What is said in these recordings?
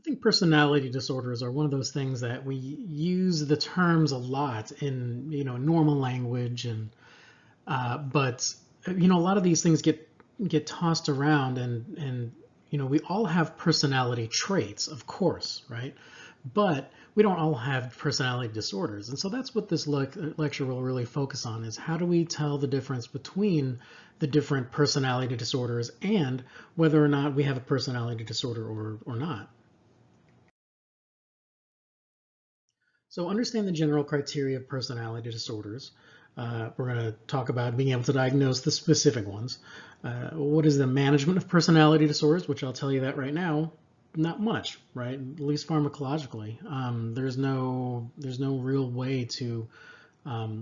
think personality disorders are one of those things that we use the terms a lot in normal language, and but a lot of these things get tossed around, and we all have personality traits, of course, right? But we don't all have personality disorders, and so that's what this lecture will really focus on: is how do we tell the difference between the different personality disorders and whether or not we have a personality disorder or not. So understand the general criteria of personality disorders. We're going to talk about being able to diagnose the specific ones. What is the management of personality disorders, which I'll tell you that right now, not much, right? At least pharmacologically. There's no real way to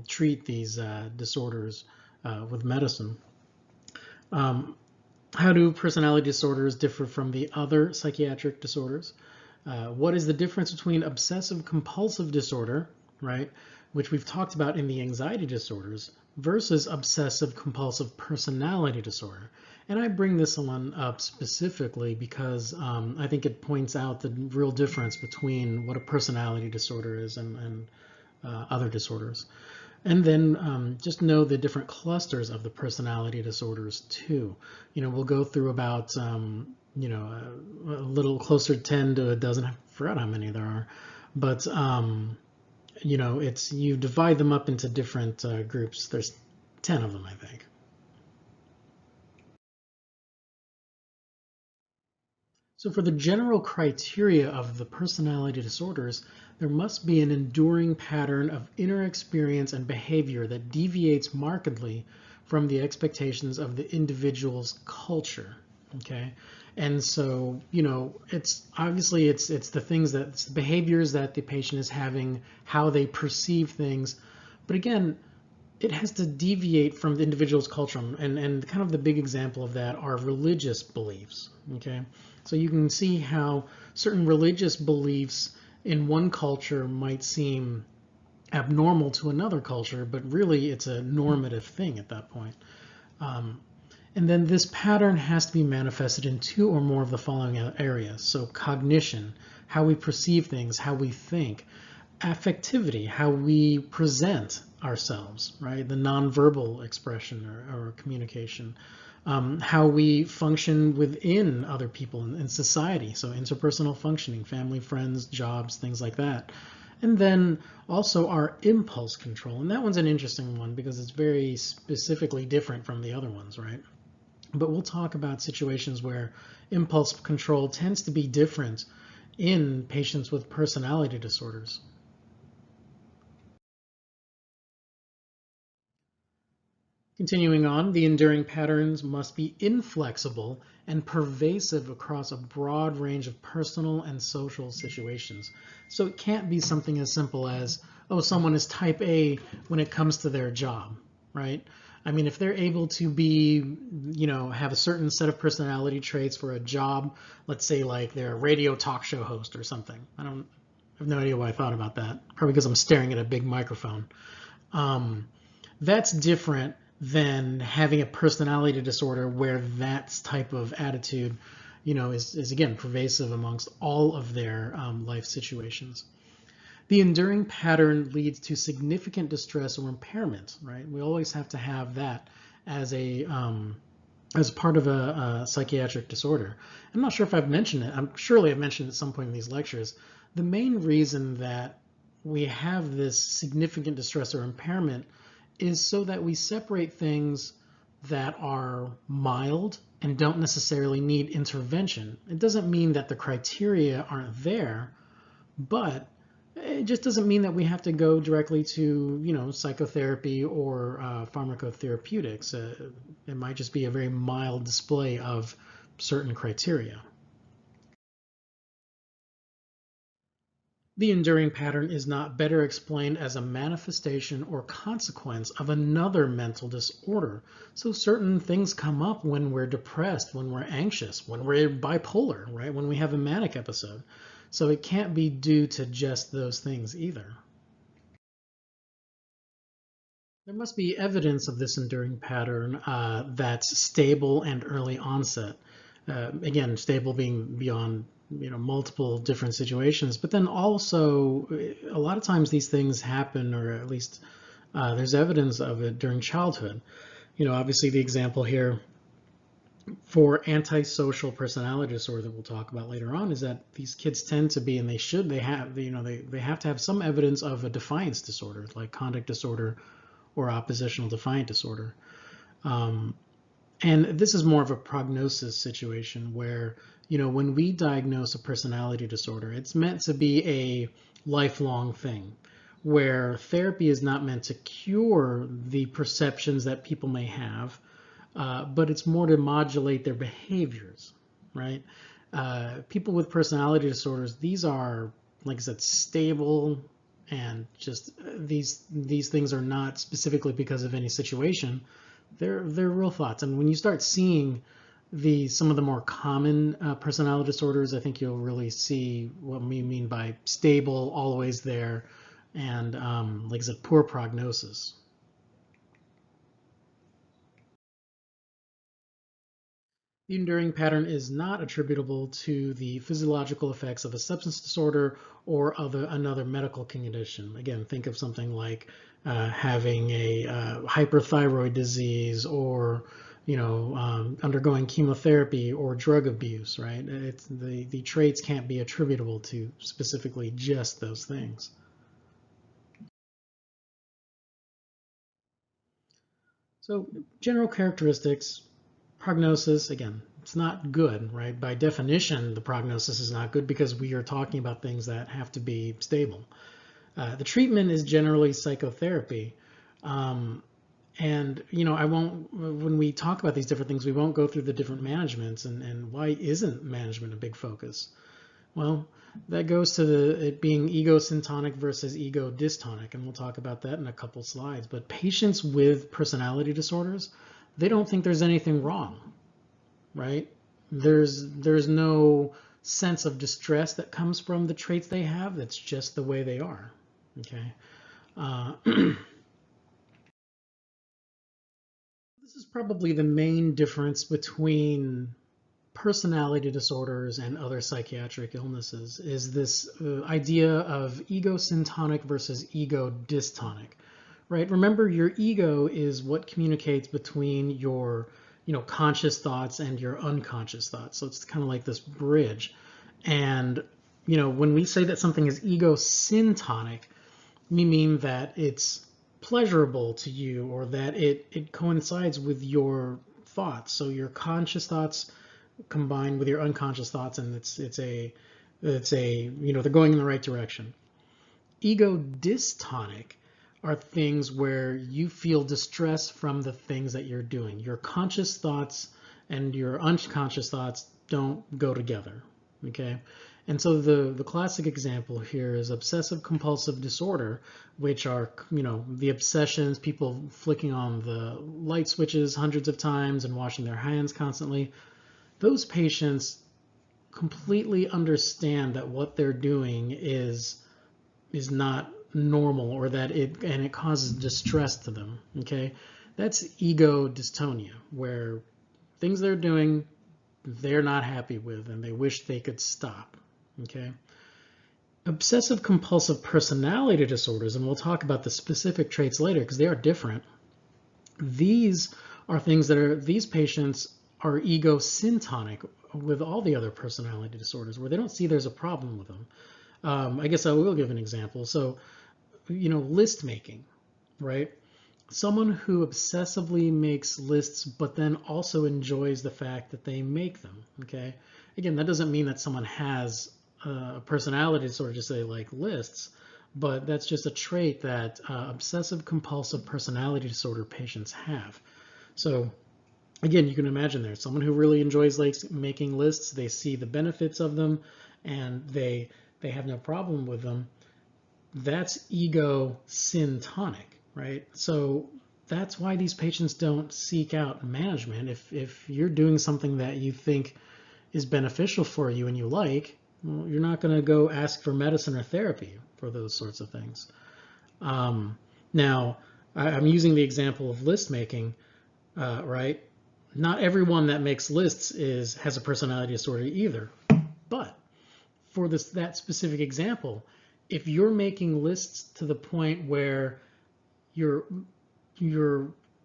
treat these disorders with medicine. How do personality disorders differ from the other psychiatric disorders? What is the difference between obsessive compulsive disorder, right, which we've talked about in the anxiety disorders, versus obsessive compulsive personality disorder? And I bring this one up specifically because I think it points out the real difference between what a personality disorder is and other disorders. And then just know the different clusters of the personality disorders too. We'll go through about a little closer to 10 to a dozen. I forgot how many there are, but you divide them up into different groups. There's 10 of them, I think. So for the general criteria of the personality disorders, there must be an enduring pattern of inner experience and behavior that deviates markedly from the expectations of the individual's culture. Okay, and so it's obviously it's the things it's the behaviors that the patient is having, how they perceive things, but again, it has to deviate from the individual's culture, and kind of the big example of that are religious beliefs. Okay, so you can see how certain religious beliefs in one culture might seem abnormal to another culture, but really it's a normative thing at that point. And then this pattern has to be manifested in two or more of the following areas. So cognition, how we perceive things, how we think; affectivity, how we present ourselves, right? The nonverbal expression or communication; how we function within other people in society, so interpersonal functioning, family, friends, jobs, things like that. And then also our impulse control, and that one's an interesting one because it's very specifically different from the other ones, right? But we'll talk about situations where impulse control tends to be different in patients with personality disorders. Continuing on, the enduring patterns must be inflexible and pervasive across a broad range of personal and social situations. So it can't be something as simple as, oh, someone is type A when it comes to their job, right? I mean, if they're able to be, have a certain set of personality traits for a job, let's say like they're a radio talk show host or something. I have no idea why I thought about that. Probably because I'm staring at a big microphone. That's different than having a personality disorder where that type of attitude, is again pervasive amongst all of their life situations. The enduring pattern leads to significant distress or impairment, right? We always have to have that as as part of a psychiatric disorder. I'm not sure if I've mentioned it. Surely I've mentioned it at some point in these lectures. The main reason that we have this significant distress or impairment is so that we separate things that are mild and don't necessarily need intervention. It doesn't mean that the criteria aren't there, but it just doesn't mean that we have to go directly to, psychotherapy or pharmacotherapeutics. It might just be a very mild display of certain criteria. The enduring pattern is not better explained as a manifestation or consequence of another mental disorder. So certain things come up when we're depressed, when we're anxious, when we're bipolar, right? When we have a manic episode. So it can't be due to just those things either. There must be evidence of this enduring pattern that's stable and early onset. Again, stable being beyond multiple different situations, but then also a lot of times these things happen, or at least there's evidence of it during childhood. Obviously the example here for antisocial personality disorder that we'll talk about later on is that these kids tend to be, and they have, they have to have some evidence of a defiance disorder, like conduct disorder or oppositional defiant disorder. And this is more of a prognosis situation where, when we diagnose a personality disorder, it's meant to be a lifelong thing, where therapy is not meant to cure the perceptions that people may have, but it's more to modulate their behaviors, right? People with personality disorders, these are, like I said, stable, and just these things are not specifically because of any situation. They're real thoughts. And when you start seeing some of the more common personality disorders, I think you'll really see what we mean by stable, always there, and like I said, poor prognosis. The enduring pattern is not attributable to the physiological effects of a substance disorder or another medical condition. Again, think of something like having a hyperthyroid disease, or undergoing chemotherapy or drug abuse, right? The traits can't be attributable to specifically just those things. So general characteristics, prognosis, again, it's not good, right? By definition, the prognosis is not good because we are talking about things that have to be stable. The treatment is generally psychotherapy. And, when we talk about these different things, we won't go through the different managements and why isn't management a big focus? Well, that goes to it being ego-syntonic versus ego-dystonic, and we'll talk about that in a couple slides. But patients with personality disorders, they don't think there's anything wrong, right? There's no sense of distress that comes from the traits they have. That's just the way they are, okay? This is probably the main difference between personality disorders and other psychiatric illnesses, is this idea of ego-syntonic versus ego-dystonic, right? Remember, your ego is what communicates between your conscious thoughts and your unconscious thoughts. So it's kind of like this bridge. And when we say that something is ego-syntonic, we mean that it's pleasurable to you, or that it coincides with your thoughts. So your conscious thoughts combined with your unconscious thoughts, and they're going in the right direction. Ego dystonic are things where you feel distress from the things that you're doing. Your conscious thoughts and your unconscious thoughts don't go together, okay? And so the classic example here is obsessive compulsive disorder, which are, the obsessions, people flicking on the light switches hundreds of times and washing their hands constantly. Those patients completely understand that what they're doing is not normal, or that it causes distress to them, okay? That's ego dystonia, where things they're doing, they're not happy with, and they wish they could stop, okay? Obsessive compulsive personality disorders, and we'll talk about the specific traits later because they are different. These are things these patients are ego-syntonic with all the other personality disorders, where they don't see there's a problem with them. I guess I will give an example. So, list making, right? Someone who obsessively makes lists, but then also enjoys the fact that they make them, okay? Again, that doesn't mean that someone has a personality disorder, just say like lists, but that's just a trait that obsessive compulsive personality disorder patients have. So again, you can imagine there's someone who really enjoys making lists. They see the benefits of them, and they have no problem with them. That's ego-syntonic, right? So that's why these patients don't seek out management. If you're doing something that you think is beneficial for you and you like, well, you're not going to go ask for medicine or therapy for those sorts of things. Now, I'm using the example of list making, right? Not everyone that makes lists has a personality disorder either. But for that specific example, if you're making lists to the point where you're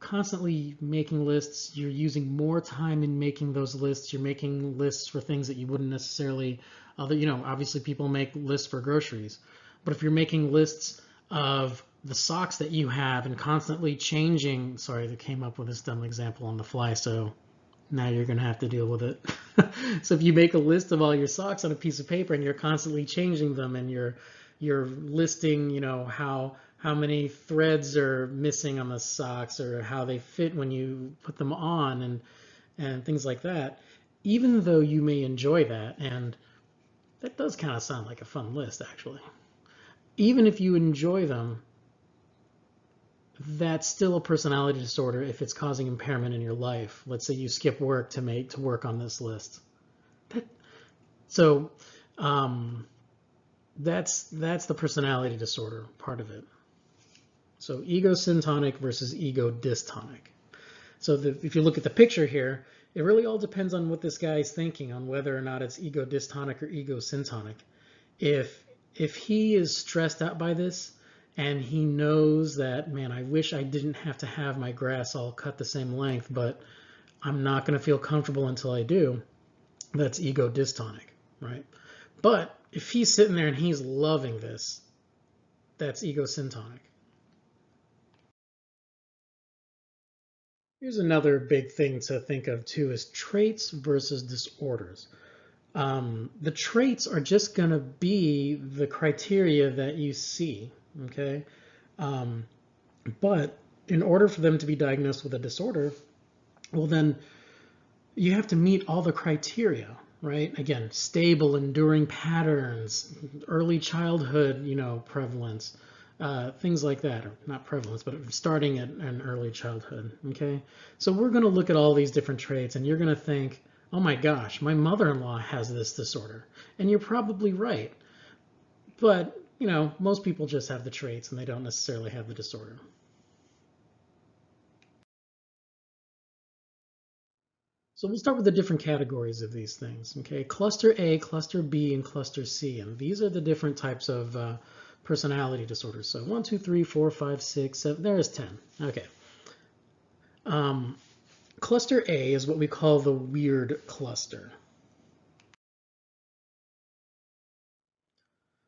constantly making lists, you're using more time in making those lists, you're making lists for things that you wouldn't necessarily, obviously people make lists for groceries, but if you're making lists of the socks that you have and constantly changing, sorry, they came up with this dumb example on the fly, so now you're going to have to deal with it. So if you make a list of all your socks on a piece of paper and you're constantly changing them and you're listing, how many threads are missing on the socks or how they fit when you put them on and things like that, even though you may enjoy that, and that does kind of sound like a fun list actually, even if you enjoy them, that's still a personality disorder if it's causing impairment in your life. Let's say you skip work to work on this list. So that's the personality disorder part of it. So ego syntonic versus ego dystonic. So if you look at the picture here, it really all depends on what this guy is thinking on whether or not it's ego dystonic or ego syntonic. If he is stressed out by this and he knows that, man, I wish I didn't have to have my grass all cut the same length, but I'm not going to feel comfortable until I do, that's ego dystonic, right? But if he's sitting there and he's loving this, that's ego syntonic. Here's another big thing to think of too is traits versus disorders. The traits are just going to be the criteria that you see, okay? But in order for them to be diagnosed with a disorder, well then you have to meet all the criteria, right? Again, stable, enduring patterns, early childhood, prevalence, things like that, or not prevalence, but starting at an early childhood, okay? So we're going to look at all these different traits, and you're going to think, oh my gosh, my mother-in-law has this disorder. And you're probably right. But, most people just have the traits, and they don't necessarily have the disorder. So we'll start with the different categories of these things, okay? Cluster A, cluster B, and cluster C. And these are the different types of personality disorders. So 1, 2, 3, 4, 5, 6, 7, there's 10. Okay. Cluster A is what we call the weird cluster.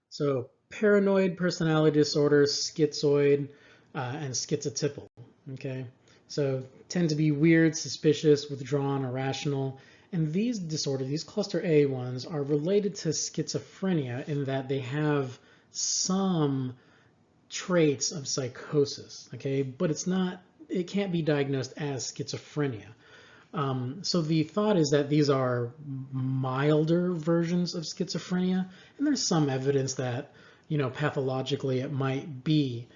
So paranoid personality disorder, schizoid, and schizotypal, okay? So tend to be weird, suspicious, withdrawn, irrational. And these disorders, these cluster A ones, are related to schizophrenia in that they have some traits of psychosis, okay? But it can't be diagnosed as schizophrenia. So the thought is that these are milder versions of schizophrenia, and there's some evidence that, pathologically it might be,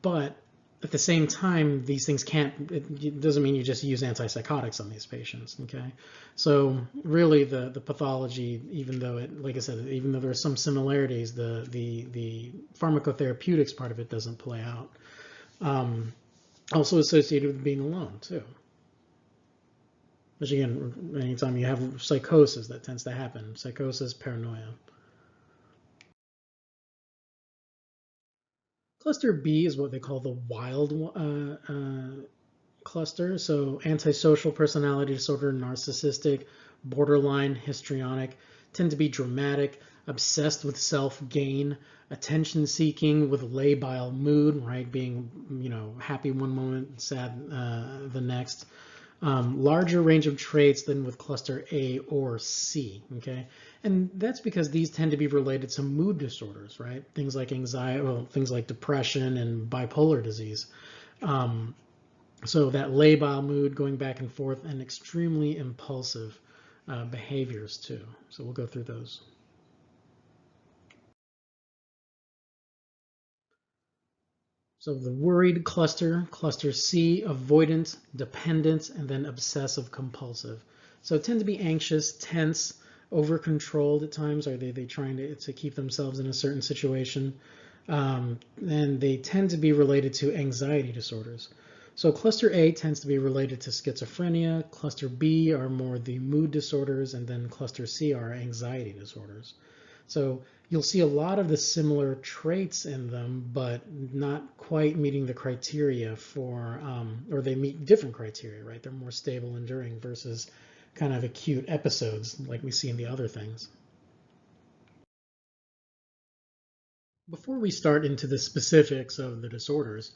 but at the same time, these things it doesn't mean you just use antipsychotics on these patients, okay? So really the pathology, even though like I said, even though there are some similarities, the pharmacotherapeutics part of it doesn't play out. Also associated with being alone too. Which again, anytime you have psychosis, that tends to happen. Psychosis, paranoia. Cluster B is what they call the wild cluster. So antisocial personality disorder, narcissistic, borderline, histrionic, tend to be dramatic, obsessed with self-gain, attention-seeking with labile mood, right? Being, happy one moment, sad the next. Larger range of traits than with cluster A or C, okay? And that's because these tend to be related to mood disorders, right? Things like anxiety, things like depression and bipolar disease. So that labile mood going back and forth and extremely impulsive behaviors too. So we'll go through those. So the worried cluster, cluster C, avoidant, dependent, and then obsessive compulsive. So tend to be anxious, tense, over-controlled at times. Are they trying to keep themselves in a certain situation? And they tend to be related to anxiety disorders. So cluster A tends to be related to schizophrenia, cluster B are more the mood disorders, and then cluster C are anxiety disorders. So you'll see a lot of the similar traits in them, but not quite meeting the criteria for, or they meet different criteria, right? They're more stable, enduring versus kind of acute episodes like we see in the other things. Before we start into the specifics of the disorders,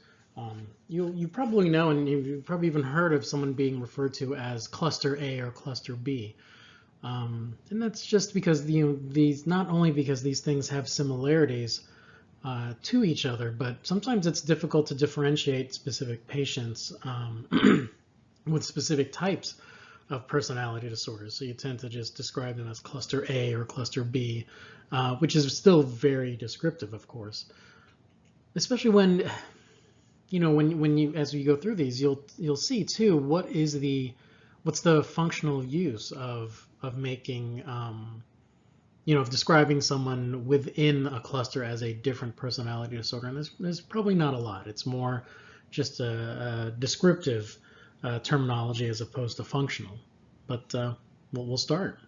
you probably know, and you've probably even heard of someone being referred to as cluster A or cluster B. And that's just because these not only because these things have similarities to each other, but sometimes it's difficult to differentiate specific patients with specific types of personality disorders. So you tend to just describe them as cluster A or cluster B, which is still very descriptive, of course. Especially when, when you as you go through these, you'll see too what's the functional use of making of describing someone within a cluster as a different personality disorder. And there's probably not a lot. It's more just a descriptive terminology as opposed to functional. But we'll start.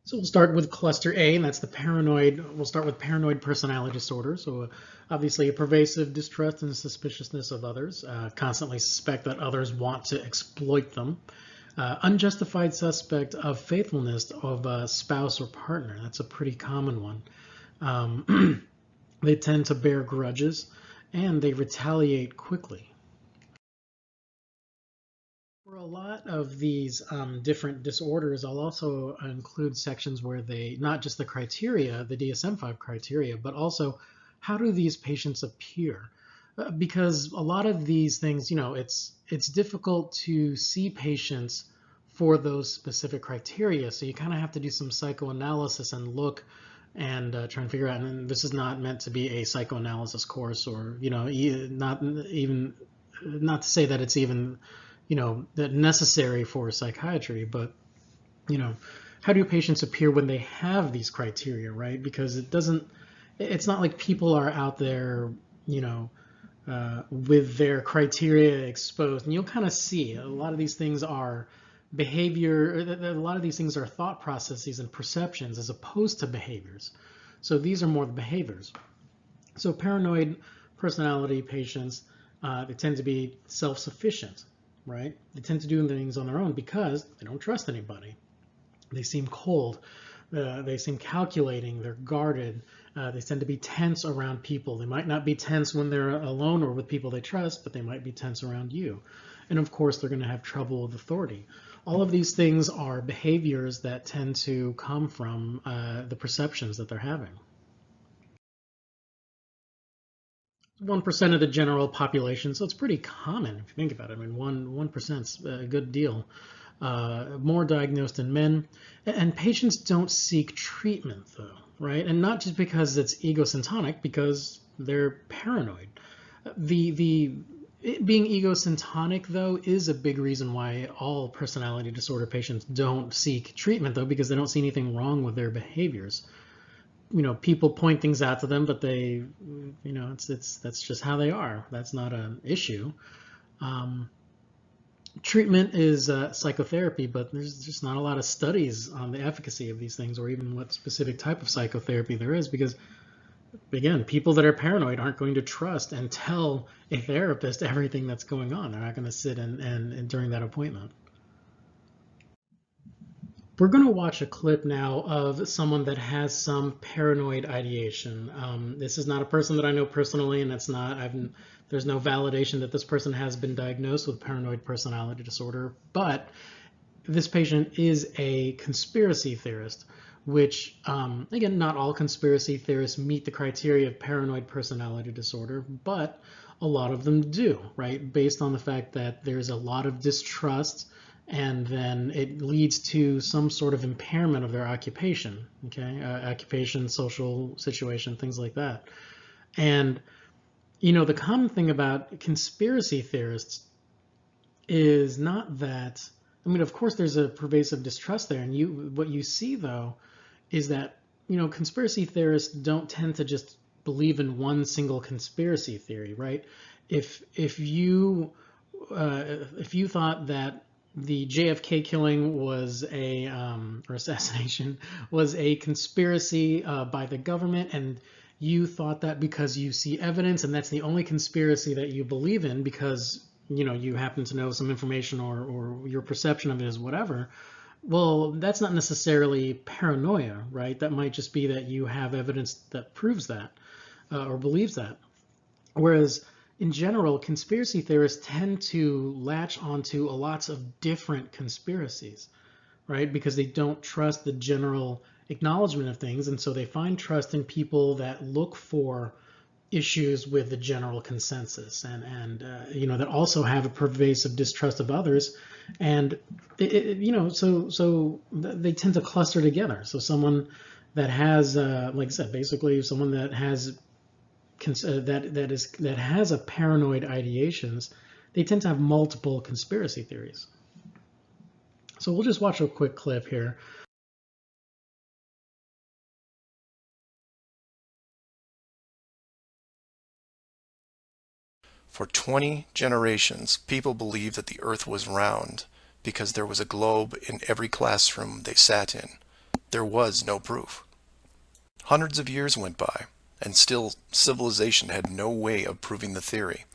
So we'll start with cluster A, and that's the paranoid. We'll start with paranoid personality disorder. So obviously a pervasive distrust and suspiciousness of others, constantly suspect that others want to exploit them. Unjustified suspect of faithfulness of a spouse or partner. That's a pretty common one. They tend to bear grudges, and they retaliate quickly. For a lot of these different disorders, I'll also include sections where they, not just the criteria, the DSM-5 criteria, but also how do these patients appear? Because a lot of these things, it's difficult to see patients for those specific criteria. So you kind of have to do some psychoanalysis and look and try and figure out, and this is not meant to be a psychoanalysis course or, not to say that it's even that necessary for psychiatry, but how do patients appear when they have these criteria, right? Because it's not like people are out there, with their criteria exposed, and you'll kind of see a lot of these things are behavior, a lot of these things are thought processes and perceptions as opposed to behaviors. So these are more the behaviors. So paranoid personality patients, they tend to be self-sufficient. Right? They tend to do things on their own because they don't trust anybody. They seem cold. They seem calculating. They're guarded. They tend to be tense around people. They might not be tense when they're alone or with people they trust, but they might be tense around you. And of course, they're going to have trouble with authority. All of these things are behaviors that tend to come from the perceptions that they're having. 1% of the general population, so it's pretty common if you think about it. I mean, 1%'s a good deal. More diagnosed in men, and patients don't seek treatment though, right? And not just because it's egocentric, because they're paranoid. Being egocentric though is a big reason why all personality disorder patients don't seek treatment though, because they don't see anything wrong with their behaviors. People point things out to them, but they, that's just how they are. That's not an issue. Treatment is psychotherapy, but there's just not a lot of studies on the efficacy of these things or even what specific type of psychotherapy there is because, again, people that are paranoid aren't going to trust and tell a therapist everything that's going on. They're not going to sit and during that appointment. We're going to watch a clip now of someone that has some paranoid ideation. This is not a person that I know personally, and there's no validation that this person has been diagnosed with paranoid personality disorder, but this patient is a conspiracy theorist, which, again, not all conspiracy theorists meet the criteria of paranoid personality disorder, but a lot of them do, right? Based on the fact that there's a lot of distrust and then it leads to some sort of impairment of their occupation, okay? Occupation, social situation, things like that. And, the common thing about conspiracy theorists is not that, of course there's a pervasive distrust there, and what you see though is that, conspiracy theorists don't tend to just believe in one single conspiracy theory, right? If you thought that the JFK killing was or assassination was a conspiracy by the government, and you thought that because you see evidence, and that's the only conspiracy that you believe in because you happen to know some information, or your perception of it is whatever. Well, that's not necessarily paranoia, right? That might just be that you have evidence that proves that or believes that. Whereas in general, conspiracy theorists tend to latch onto lots of different conspiracies, right? Because they don't trust the general acknowledgement of things, and so they find trust in people that look for issues with the general consensus, and that also have a pervasive distrust of others, and so they tend to cluster together. So someone that has, like I said, basically someone that has that has a paranoid ideations, they tend to have multiple conspiracy theories. So we'll just watch a quick clip here. For 20 generations, people believed that the earth was round because there was a globe in every classroom they sat in. There was no proof. Hundreds of years went by, and still civilization had no way of proving the theory.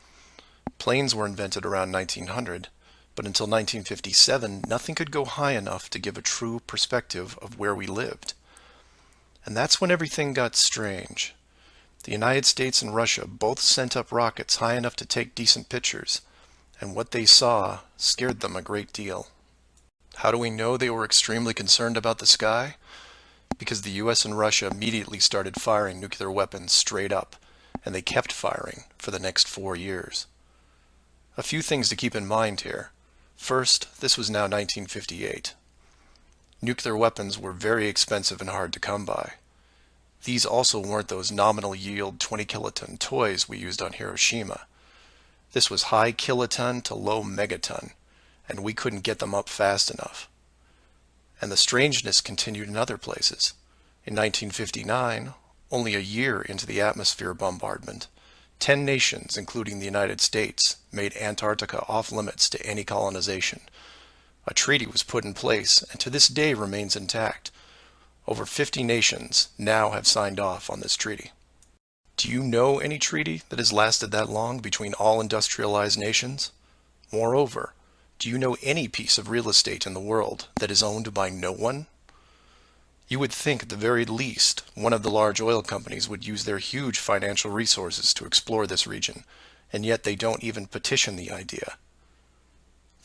Planes were invented around 1900, but until 1957, nothing could go high enough to give a true perspective of where we lived. And that's when everything got strange. The United States and Russia both sent up rockets high enough to take decent pictures, and what they saw scared them a great deal. How do we know they were extremely concerned about the sky? Because the US and Russia immediately started firing nuclear weapons straight up, and they kept firing for the next 4 years. A few things to keep in mind here. First, this was now 1958. Nuclear weapons were very expensive and hard to come by. These also weren't those nominal yield 20 kiloton toys we used on Hiroshima. This was high kiloton to low megaton, and we couldn't get them up fast enough. And the strangeness continued in other places. In 1959, only a year into the atmosphere bombardment, 10 nations, including the United States, made Antarctica off-limits to any colonization. A treaty was put in place, and to this day remains intact. Over 50 nations now have signed off on this treaty. Do you know any treaty that has lasted that long between all industrialized nations? Moreover, do you know any piece of real estate in the world that is owned by no one? You would think at the very least one of the large oil companies would use their huge financial resources to explore this region, and yet they don't even petition the idea.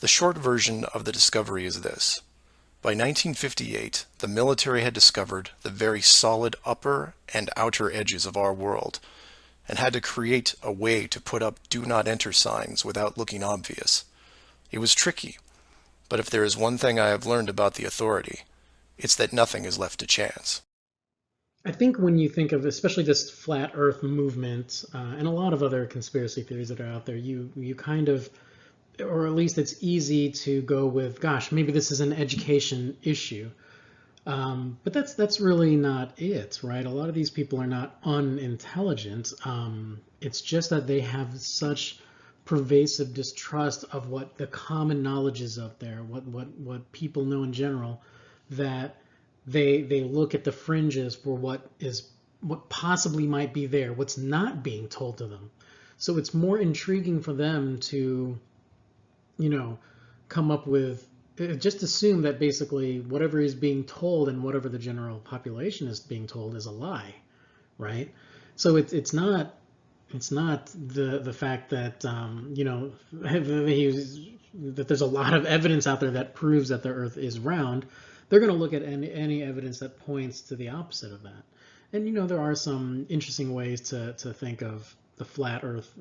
The short version of the discovery is this. By 1958, the military had discovered the very solid upper and outer edges of our world, and had to create a way to put up do not enter signs without looking obvious. It was tricky, but if there is one thing I have learned about the authority, it's that nothing is left to chance. I think when you think of especially this flat Earth movement and a lot of other conspiracy theories that are out there, you kind of, or at least it's easy to go with, gosh, maybe this is an education issue. But that's really not it, right? A lot of these people are not unintelligent. It's just that they have such pervasive distrust of what the common knowledge is out there, what people know in general, that they look at the fringes for what possibly might be there, what's not being told to them. So it's more intriguing for them to come up with, just assume that basically whatever is being told and whatever the general population is being told is a lie, right? So it's not the fact that that there's a lot of evidence out there that proves that the Earth is round. They're going to look at any evidence that points to the opposite of that. And there are some interesting ways to think of the flat Earth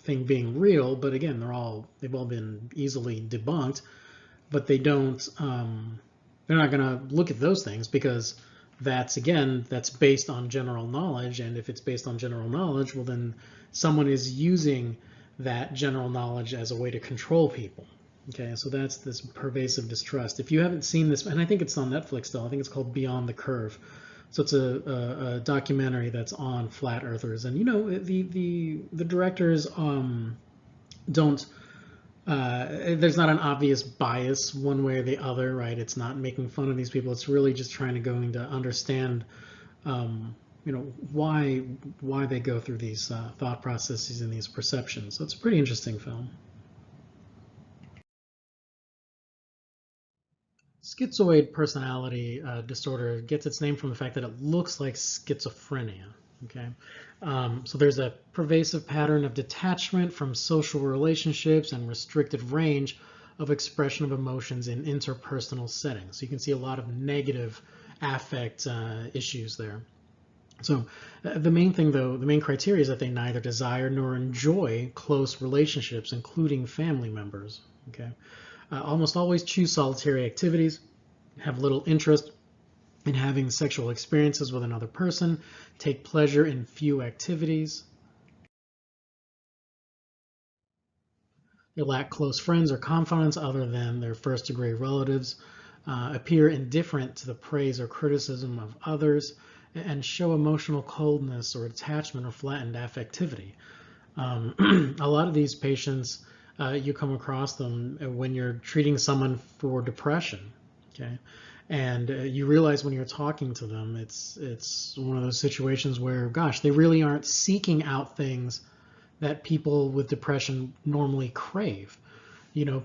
thing being real, but again, they've all been easily debunked. But they're not going to look at those things because that's based on general knowledge, and if it's based on general knowledge, well then someone is using that general knowledge as a way to control people. Okay, so that's this pervasive distrust. If you haven't seen this, and I think it's on Netflix still, I think it's called Beyond the Curve. So it's a documentary that's on flat earthers, and the directors don't. There's not an obvious bias one way or the other, right? It's not making fun of these people. It's really just trying to going to understand, why they go through these thought processes and these perceptions. So it's a pretty interesting film. Schizoid personality disorder gets its name from the fact that it looks like schizophrenia. Okay, so there's a pervasive pattern of detachment from social relationships and restricted range of expression of emotions in interpersonal settings. So you can see a lot of negative affect issues there. So the main thing, though, the main criteria is that they neither desire nor enjoy close relationships, including family members. Okay, almost always choose solitary activities, have little interest in having sexual experiences with another person, take pleasure in few activities. They lack close friends or confidants other than their first degree relatives, appear indifferent to the praise or criticism of others, and show emotional coldness or detachment or flattened affectivity. A lot of these patients, you come across them when you're treating someone for depression, okay? And you realize when you're talking to them, it's one of those situations where, gosh, they really aren't seeking out things that people with depression normally crave.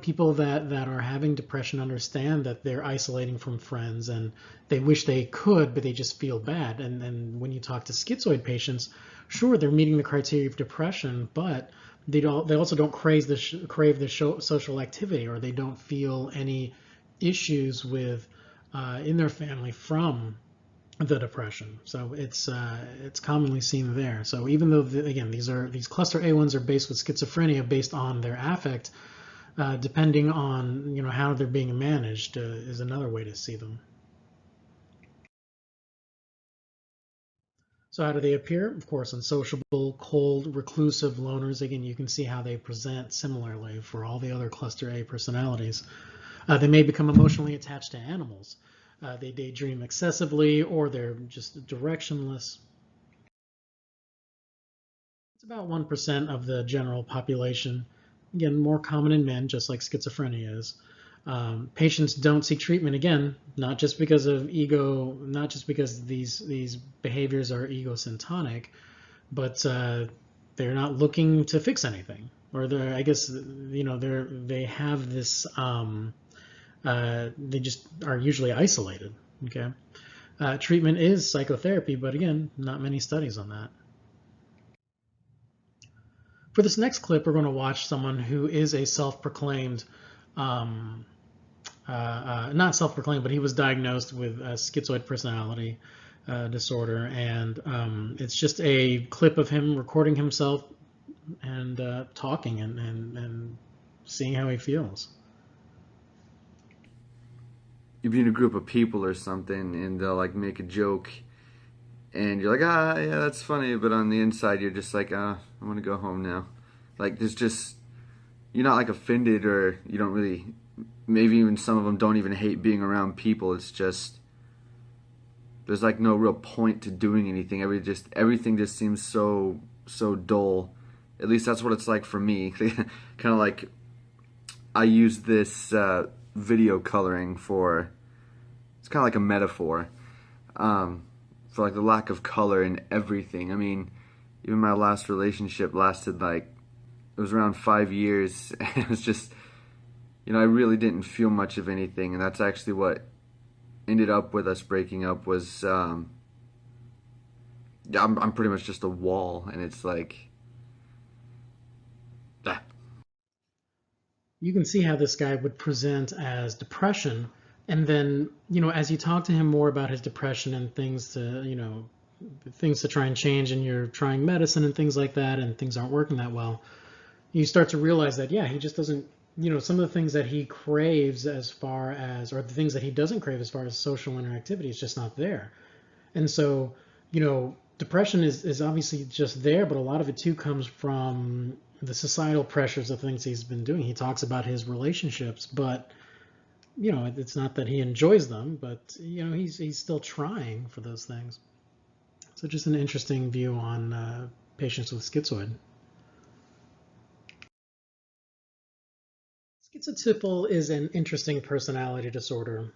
People that are having depression understand that they're isolating from friends and they wish they could, but they just feel bad. And then when you talk to schizoid patients, sure, they're meeting the criteria of depression, but they also don't crave the social activity, or they don't feel any issues with in their family from the depression. So it's commonly seen there. So even though again these cluster A ones are based with schizophrenia based on their affect, depending on how they're being managed is another way to see them. So how do they appear? Of course, unsociable, cold, reclusive, loners. Again, you can see how they present similarly for all the other cluster A personalities. They may become emotionally attached to animals. They daydream excessively, or they're just directionless. It's about 1% of the general population. Again, more common in men, just like schizophrenia is. Patients don't seek treatment, again, not just because of ego, not just because these behaviors are egocentric, but they're not looking to fix anything, or I guess they have this. They just are usually isolated. Okay, treatment is psychotherapy, but again, not many studies on that. For this next clip, we're going to watch someone who is a self-proclaimed, not self-proclaimed, but he was diagnosed with a schizoid personality disorder, and it's just a clip of him recording himself and talking and seeing how he feels. You'd be in a group of people or something, and they'll like make a joke, and you're like, ah, yeah, that's funny, but on the inside, you're just like, ah, I want to go home now. Like, there's just, you're not like offended, or you don't really, maybe even some of them don't even hate being around people. It's just, there's like no real point to doing anything. Everything just seems so dull. At least that's what it's like for me. Kind of like, I use this video coloring for, it's kind of like a metaphor for like the lack of color in everything. I mean, even my last relationship lasted like, it was around 5 years, and it was just, I really didn't feel much of anything, and that's actually what ended up with us breaking up was, yeah, I'm pretty much just a wall, and it's like, ah. You can see how this guy would present as depression, and then as you talk to him more about his depression and things to try and change, and you're trying medicine and things like that, and things aren't working that well, you start to realize that, yeah, he just doesn't, some of the things that he craves as far as, or the things that he doesn't crave as far as social interactivity is just not there. And so, depression is obviously just there, but a lot of it too comes from the societal pressures of things he's been doing. He talks about his relationships, but you know, it's not that he enjoys them, but you know, he's still trying for those things. So just an interesting view on patients with schizoid. Schizotypal is an interesting personality disorder.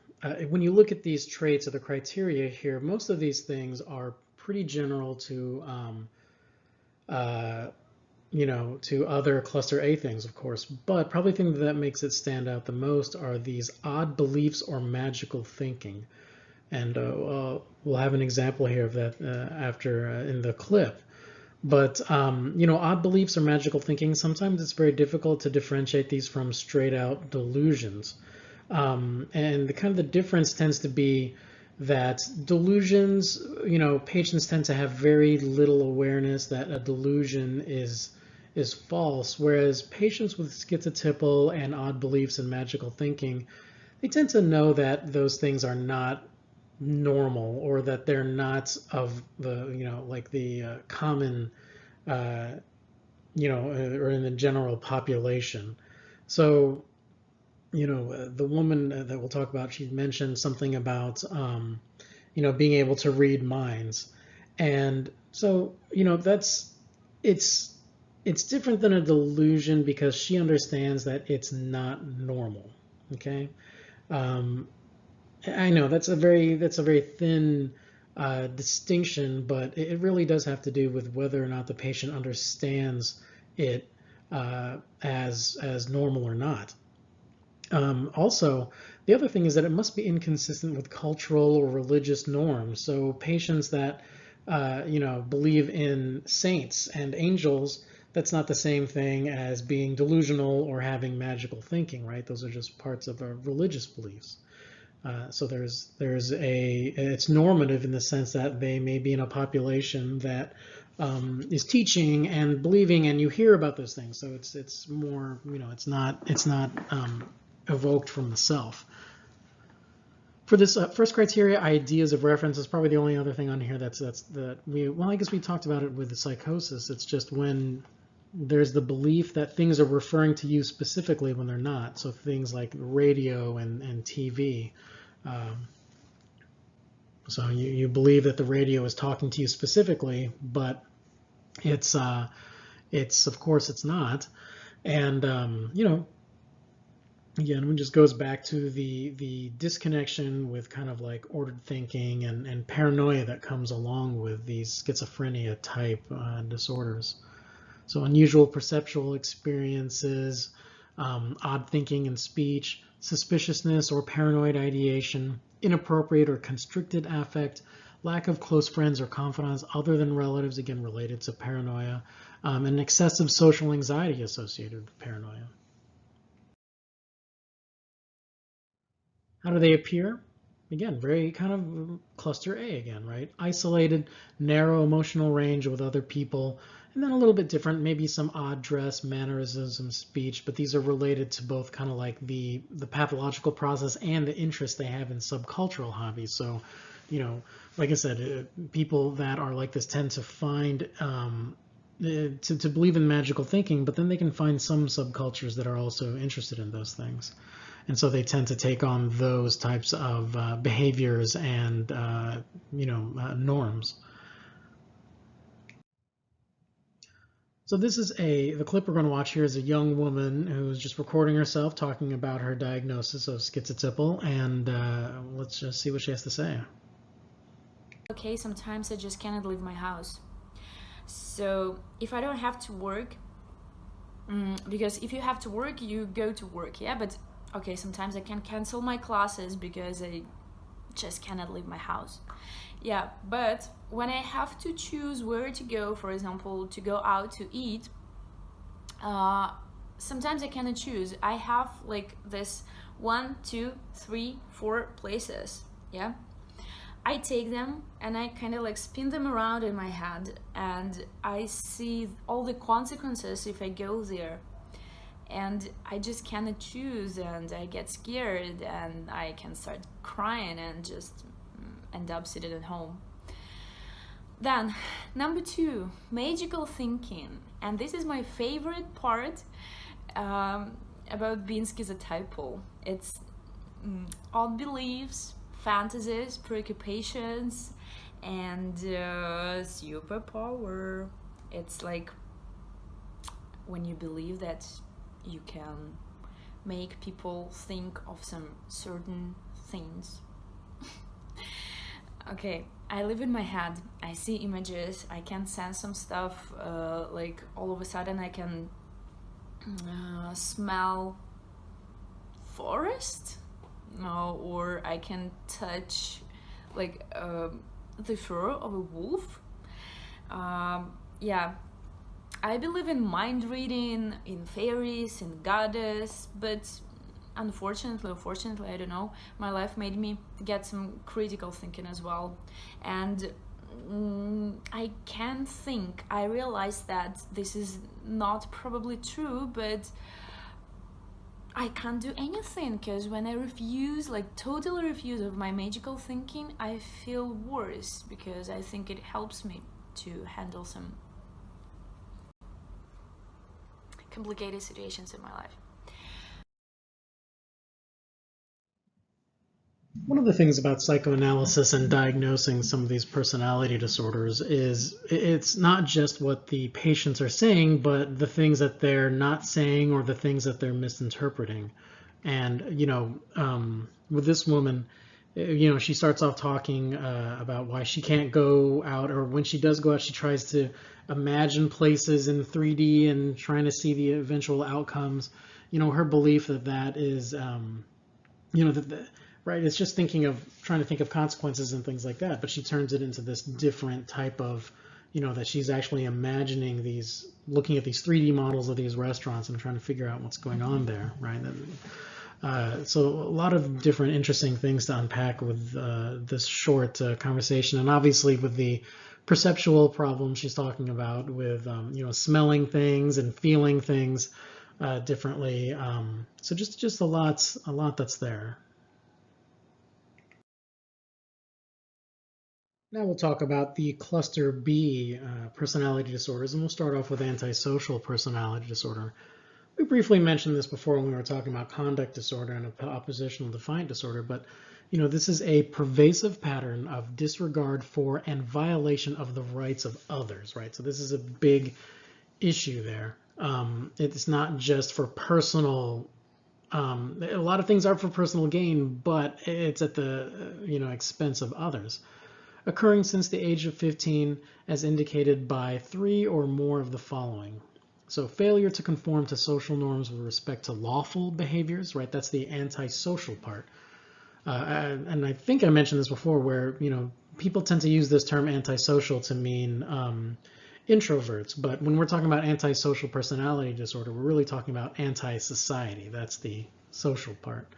When you look at these traits or the criteria here, most of these things are pretty general to, uh, you know, to other cluster A things, of course. But probably the thing that makes it stand out the most are these odd beliefs or magical thinking. And we'll have an example here of that after in the clip. But you know, odd beliefs or magical thinking, sometimes it's very difficult to differentiate these from straight out delusions. And the kind of the difference tends to be that delusions, you know, patients tend to have very little awareness that a delusion is false, whereas patients with schizotypal and odd beliefs and magical thinking, they tend to know that those things are not normal, or that they're not of the, you know, like the common, you know, or in the general population. So, you know, the woman that we'll talk about, she mentioned something about, you know, being able to read minds. And so, you know, it's, it's different than a delusion because she understands that it's not normal. Okay. I know that's a very thin distinction, but it really does have to do with whether or not the patient understands it as normal or not. Also, the other thing is that it must be inconsistent with cultural or religious norms. So patients that you know, believe in saints and angels, that's not the same thing as being delusional or having magical thinking, right? Those are just parts of our religious beliefs. So it's normative in the sense that they may be in a population that is teaching and believing, and you hear about those things. So it's more, you know, it's not evoked from the self. For this first criteria, ideas of reference, is probably the only other thing on here well, I guess we talked about it with the psychosis. It's just when there's the belief that things are referring to you specifically when they're not. So things like radio and TV. So you believe that the radio is talking to you specifically, but it's of course it's not. And you know, again, it just goes back to the disconnection with kind of like ordered thinking and paranoia that comes along with these schizophrenia type disorders. So unusual perceptual experiences, odd thinking and speech, suspiciousness or paranoid ideation, inappropriate or constricted affect, lack of close friends or confidants other than relatives, again related to paranoia, and excessive social anxiety associated with paranoia. How do they appear? Again, very kind of cluster A again, right? Isolated, narrow emotional range with other people, and then a little bit different, maybe some odd dress, mannerisms, speech, but these are related to both kind of like the pathological process and the interest they have in subcultural hobbies. So, you know, like I said, people that are like this tend to find, to believe in magical thinking, but then they can find some subcultures that are also interested in those things. And so they tend to take on those types of behaviors and, you know, norms. So this is the clip we're going to watch here is a young woman who's just recording herself talking about her diagnosis of schizotypal, and let's just see what she has to say. Okay, sometimes I just cannot leave my house. So if I don't have to work, because if you have to work, you go to work, yeah, but okay, sometimes I can cancel my classes because I just cannot leave my house. Yeah, but when I have to choose where to go, for example, to go out to eat, sometimes I cannot choose. I have like this 1, 2, 3, 4 places, yeah? I take them and I kind of like spin them around in my head, and I see all the consequences if I go there. And I just cannot choose, and I get scared, and I can start crying and just end up sitting at home. Then, number 2, magical thinking. And this is my favorite part about being schizotypal. It's odd beliefs, fantasies, preoccupations, and superpower. It's like when you believe that you can make people think of some certain things. Okay, I live in my head. I see images. I can sense some stuff. Like all of a sudden, I can smell forest, or I can touch like the fur of a wolf. Yeah, I believe in mind reading, in fairies, in goddess, but unfortunately, I don't know, my life made me get some critical thinking as well. And I can think, I realize that this is not probably true, but I can't do anything, because when I refuse, like totally refuse of my magical thinking, I feel worse, because I think it helps me to handle some complicated situations in my life. One of the things about psychoanalysis and diagnosing some of these personality disorders is it's not just what the patients are saying, but the things that they're not saying or the things that they're misinterpreting. And, with this woman, she starts off talking about why she can't go out, or when she does go out, she tries to imagine places in 3D and trying to see the eventual outcomes. Her belief that is, right, it's just trying to think of consequences and things like that, but she turns it into this different type of, that she's actually imagining looking at these 3D models of these restaurants and trying to figure out what's going on there, right? So a lot of different interesting things to unpack with this short conversation, and obviously with the perceptual problem she's talking about with smelling things and feeling things differently. So just a lot that's there. Now we'll talk about the cluster B personality disorders, and we'll start off with antisocial personality disorder. We briefly mentioned this before when we were talking about conduct disorder and oppositional defiant disorder, but this is a pervasive pattern of disregard for and violation of the rights of others, right? So this is a big issue there. It's not just for personal, a lot of things are for personal gain, but it's at the expense of others. Occurring since the age of 15 as indicated by 3 or more of the following. So failure to conform to social norms with respect to lawful behaviors, right? That's the antisocial part. And I think I mentioned this before where, people tend to use this term antisocial to mean introverts. But when we're talking about antisocial personality disorder, we're really talking about anti-society. That's the social part.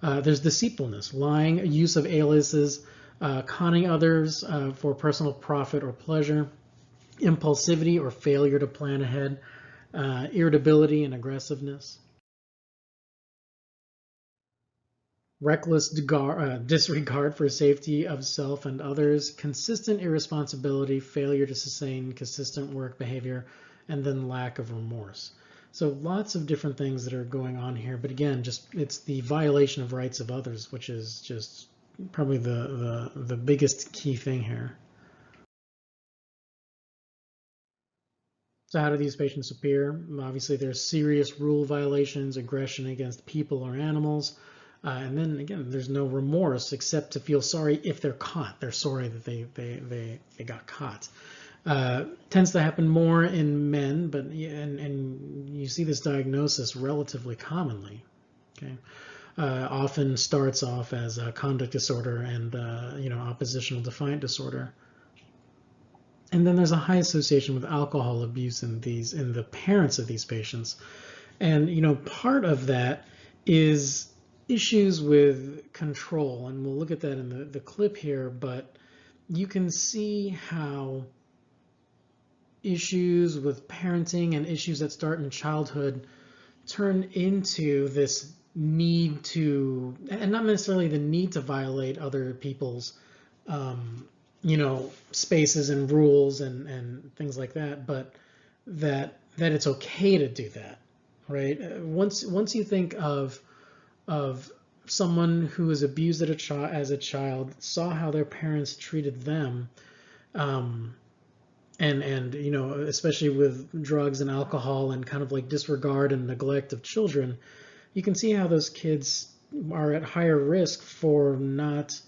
There's deceitfulness, lying, use of aliases, conning others for personal profit or pleasure, impulsivity or failure to plan ahead, irritability and aggressiveness, reckless disregard for safety of self and others, consistent irresponsibility, failure to sustain consistent work behavior, and then lack of remorse. So lots of different things that are going on here, but again, it's the violation of rights of others, which is just probably the biggest key thing here. So how do these patients appear? Obviously, there's serious rule violations, aggression against people or animals, and then again, there's no remorse except to feel sorry if they're caught. They're sorry that they got caught. Tends to happen more in men, but and you see this diagnosis relatively commonly. Okay, often starts off as a conduct disorder and oppositional defiant disorder. And then there's a high association with alcohol abuse in the parents of these patients. And part of that is issues with control, and we'll look at that in the clip here, but you can see how issues with parenting and issues that start in childhood turn into this need to, and not necessarily the need to violate other people's spaces and rules and things like that, but that it's okay to do that, right? Once you think of someone who was abused as a child saw how their parents treated them, um, and especially with drugs and alcohol and kind of like disregard and neglect of children, you can see how those kids are at higher risk for not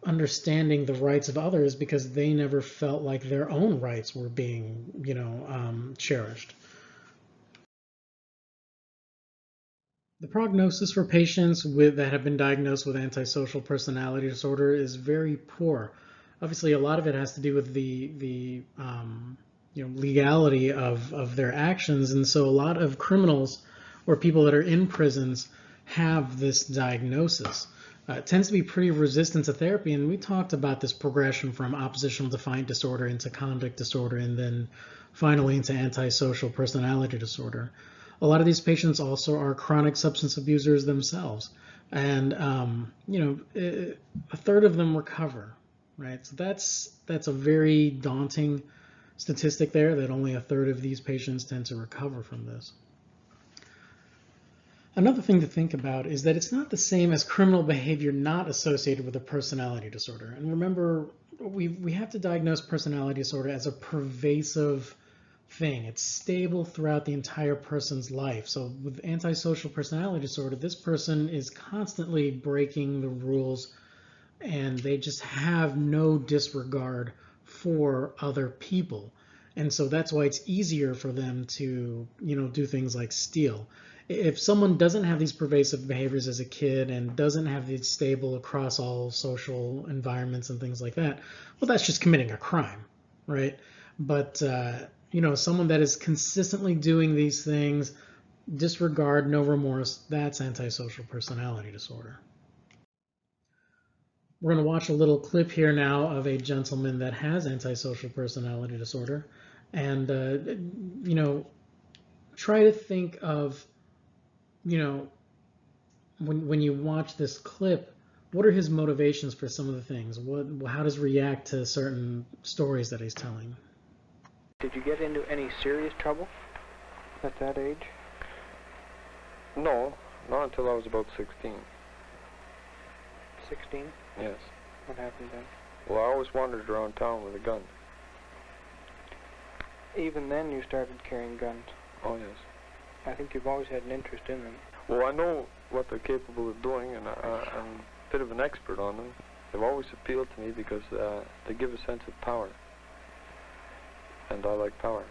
understanding the rights of others because they never felt like their own rights were being, cherished. The prognosis for patients that have been diagnosed with antisocial personality disorder is very poor. Obviously, a lot of it has to do with the legality of their actions, and so a lot of criminals or people that are in prisons have this diagnosis. It tends to be pretty resistant to therapy, and we talked about this progression from oppositional defiant disorder into conduct disorder, and then finally into antisocial personality disorder. A lot of these patients also are chronic substance abusers themselves, and a third of them recover, right? So that's a very daunting statistic there, that only a third of these patients tend to recover from this. Another thing to think about is that it's not the same as criminal behavior not associated with a personality disorder. And remember, we have to diagnose personality disorder as a pervasive thing. It's stable throughout the entire person's life. So with antisocial personality disorder, this person is constantly breaking the rules, and they just have no disregard for other people. And so that's why it's easier for them to, do things like steal. If someone doesn't have these pervasive behaviors as a kid and doesn't have these stable across all social environments and things like that, well, that's just committing a crime, right? But someone that is consistently doing these things, disregard, no remorse, that's antisocial personality disorder. We're going to watch a little clip here now of a gentleman that has antisocial personality disorder, and try to think of, when you watch this clip, what are his motivations for some of the things? How does he react to certain stories that he's telling? Did you get into any serious trouble at that age? No, not until I was about 16. 16? Yes. What happened then? Well, I always wandered around town with a gun. Even then you started carrying guns. Oh, yes. I think you've always had an interest in them. Well, I know what they're capable of doing, and I'm a bit of an expert on them. They've always appealed to me because they give a sense of power. And I like power.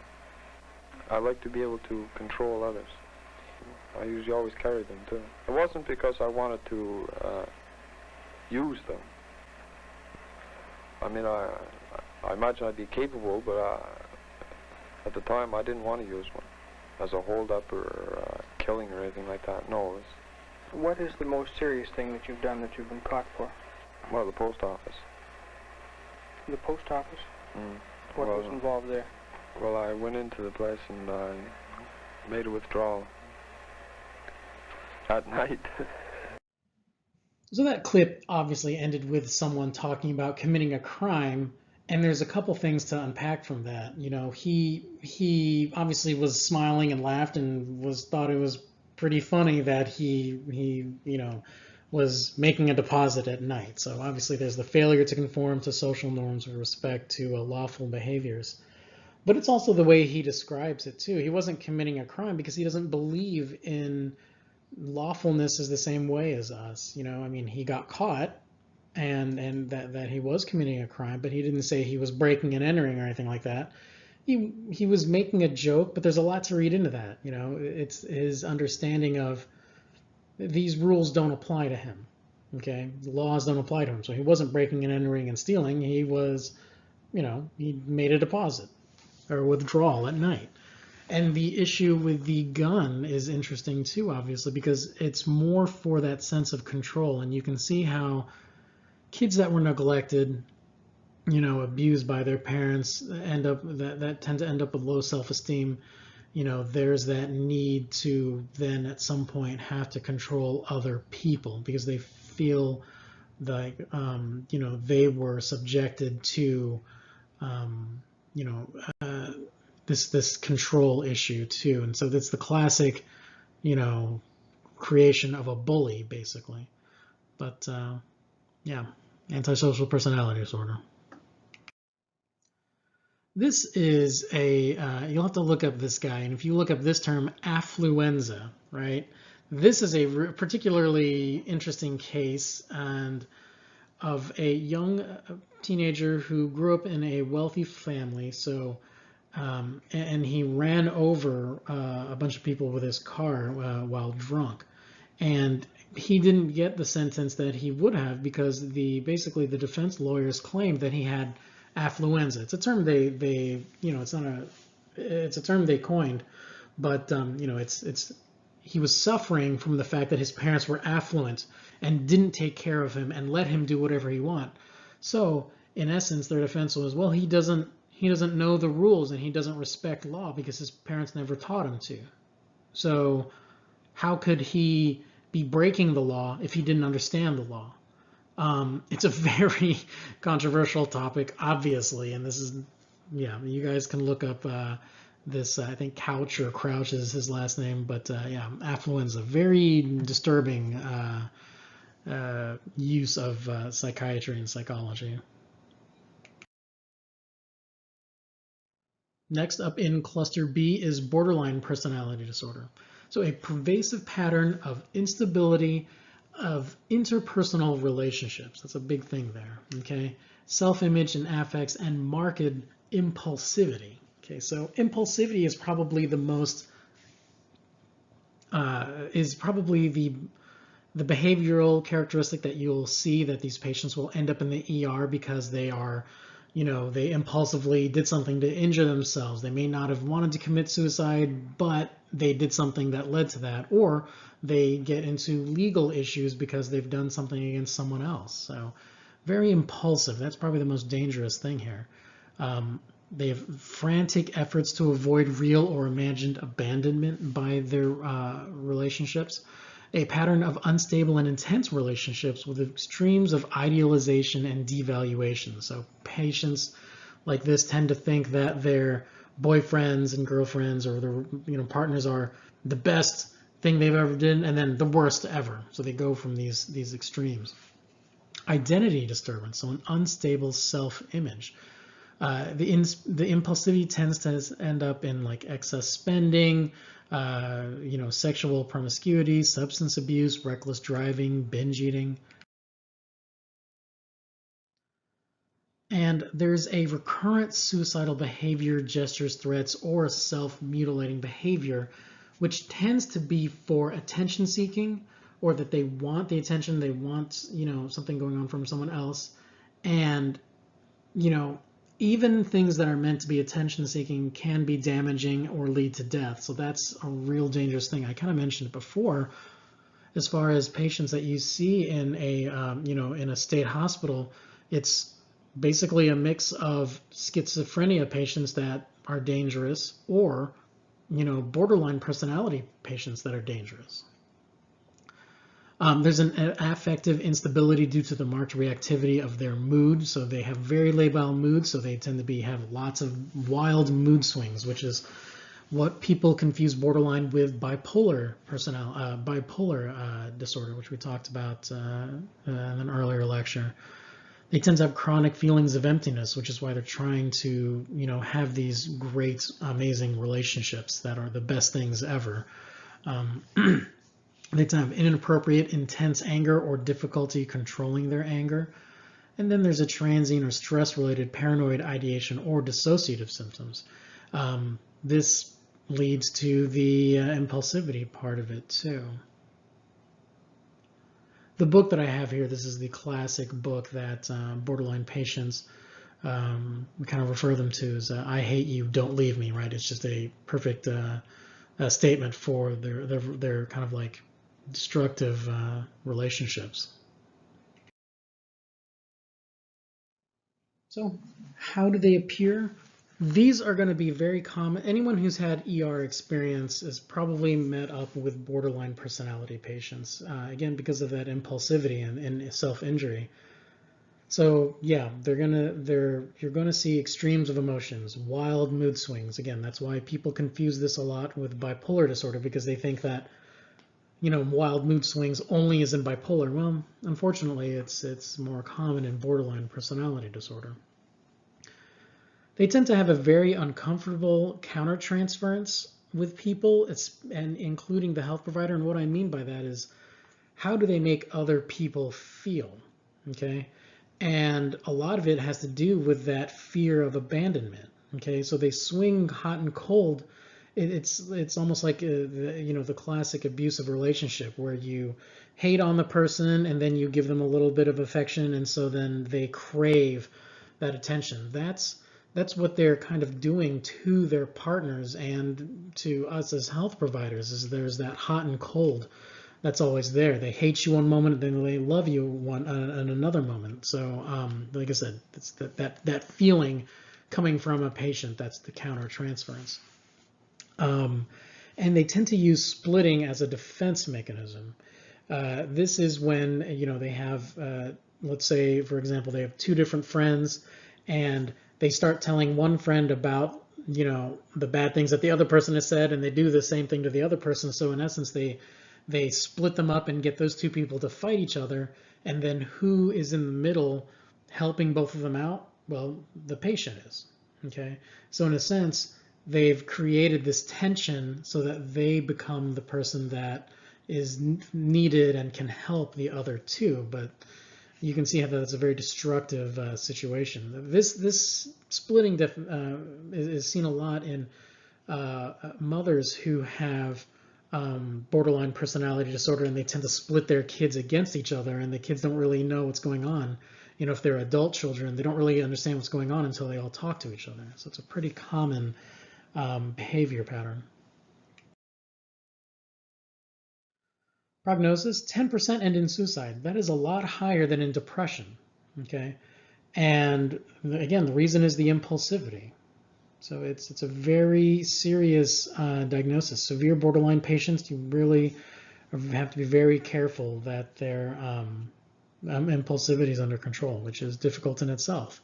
I like to be able to control others. I usually always carry them, too. It wasn't because I wanted to use them. I mean, I imagine I'd be capable, but at the time I didn't want to use one as a hold-up or killing or anything like that. No. What is the most serious thing that you've done that you've been caught for? Well, the post office. The post office? Mm. What was involved there? Well, I went into the place and I made a withdrawal at night. So that clip obviously ended with someone talking about committing a crime, and there's a couple things to unpack from that. He obviously was smiling and laughed and thought it was pretty funny that he was making a deposit at night. So obviously there's the failure to conform to social norms with respect to lawful behaviors. But it's also the way he describes it too. He wasn't committing a crime because he doesn't believe in lawfulness is the same way as us. He got caught and that he was committing a crime, but he didn't say he was breaking and entering or anything like that. He was making a joke, but there's a lot to read into that. It's his understanding of these rules don't apply to him. Okay, the laws don't apply to him. So he wasn't breaking and entering and stealing. He was, he made a deposit or withdrawal at night. And the issue with the gun is interesting too, obviously, because it's more for that sense of control. And you can see how kids that were neglected, abused by their parents, tend to end up with low self-esteem. There's that need to then at some point have to control other people because they feel like, they were subjected to, this control issue too. And so that's the classic, creation of a bully, basically. But yeah, antisocial personality disorder. This is you'll have to look up this guy, and if you look up this term, affluenza, right? This is a particularly interesting case and of a young teenager who grew up in a wealthy family. So, and he ran over a bunch of people with his car while drunk, and he didn't get the sentence that he would have because basically the defense lawyers claimed that he had affluenza. It's a term they it's a term they coined, but he was suffering from the fact that his parents were affluent and didn't take care of him and let him do whatever he want. So in essence, their defense was, well, he doesn't know the rules and he doesn't respect law because his parents never taught him to. So how could he be breaking the law if he didn't understand the law? It's a very controversial topic, obviously, and this is, yeah, you guys can look up this, I think Couch or Crouch is his last name, but yeah, affluenza, very disturbing use of psychiatry and psychology. Next up in cluster B is borderline personality disorder. So a pervasive pattern of instability of interpersonal relationships. That's a big thing there, okay? Self-image and affects and marked impulsivity. Okay, so impulsivity is probably the most, the behavioral characteristic that you'll see that these patients will end up in the ER because they are, they impulsively did something to injure themselves. They may not have wanted to commit suicide, but they did something that led to that, or they get into legal issues because they've done something against someone else. So very impulsive. That's probably the most dangerous thing here. They have frantic efforts to avoid real or imagined abandonment by their relationships. A pattern of unstable and intense relationships with extremes of idealization and devaluation. So patients like this tend to think that their boyfriends and girlfriends or their partners are the best thing they've ever done and then the worst ever. So they go from these extremes. Identity disturbance, so an unstable self-image. The impulsivity tends to end up in like excess spending, sexual promiscuity, substance abuse, reckless driving, binge eating. And there's a recurrent suicidal behavior, gestures, threats, or self-mutilating behavior, which tends to be for attention seeking, or that they want the attention, they want, something going on from someone else. And, even things that are meant to be attention seeking can be damaging or lead to death. So that's a real dangerous thing. I kind of mentioned it before, as far as patients that you see in a state hospital, it's basically a mix of schizophrenia patients that are dangerous or, borderline personality patients that are dangerous. There's an affective instability due to the marked reactivity of their mood. So they have very labile moods, so they tend to have lots of wild mood swings, which is what people confuse borderline with bipolar disorder, which we talked about in an earlier lecture. They tend to have chronic feelings of emptiness, which is why they're trying to, have these great, amazing relationships that are the best things ever. They tend to have inappropriate, intense anger or difficulty controlling their anger. And then there's a transient or stress-related paranoid ideation or dissociative symptoms. This leads to the impulsivity part of it too. The book that I have here, this is the classic book that borderline patients, we kind of refer them to as I hate you, don't leave me, right? It's just a perfect statement for their kind of like destructive relationships. So how do they appear? These are going to be very common. Anyone who's had ER experience has probably met up with borderline personality patients, again, because of that impulsivity and self-injury. So yeah, you're going to see extremes of emotions, wild mood swings. Again, that's why people confuse this a lot with bipolar disorder, because they think that, wild mood swings only is in bipolar. Well, unfortunately, it's more common in borderline personality disorder. They tend to have a very uncomfortable countertransference with people, and including the health provider. And what I mean by that is, how do they make other people feel? Okay, and a lot of it has to do with that fear of abandonment. Okay, so they swing hot and cold. It's almost like the classic abusive relationship where you hate on the person and then you give them a little bit of affection, and so then they crave that attention. That's what they're kind of doing to their partners and to us as health providers. Is there's that hot and cold that's always there. They hate you one moment, and then they love you in another moment. So, like I said, it's that feeling coming from a patient. That's the countertransference. And they tend to use splitting as a defense mechanism. This is when they have, let's say, for example, they have two different friends, and they start telling one friend about the bad things that the other person has said, and they do the same thing to the other person. So in essence, they split them up and get those two people to fight each other, and then who is in the middle helping both of them out? Well, the patient is. Okay, so in a sense, they've created this tension so that they become the person that is needed and can help the other two. But you can see how that's a very destructive situation. This splitting is seen a lot in mothers who have borderline personality disorder, and they tend to split their kids against each other, and the kids don't really know what's going on. If they're adult children, they don't really understand what's going on until they all talk to each other. So it's a pretty common behavior pattern. Prognosis, 10% end in suicide. That is a lot higher than in depression. Okay, and again, the reason is the impulsivity. So it's a very serious diagnosis. Severe borderline patients, you really have to be very careful that their impulsivity is under control, which is difficult in itself.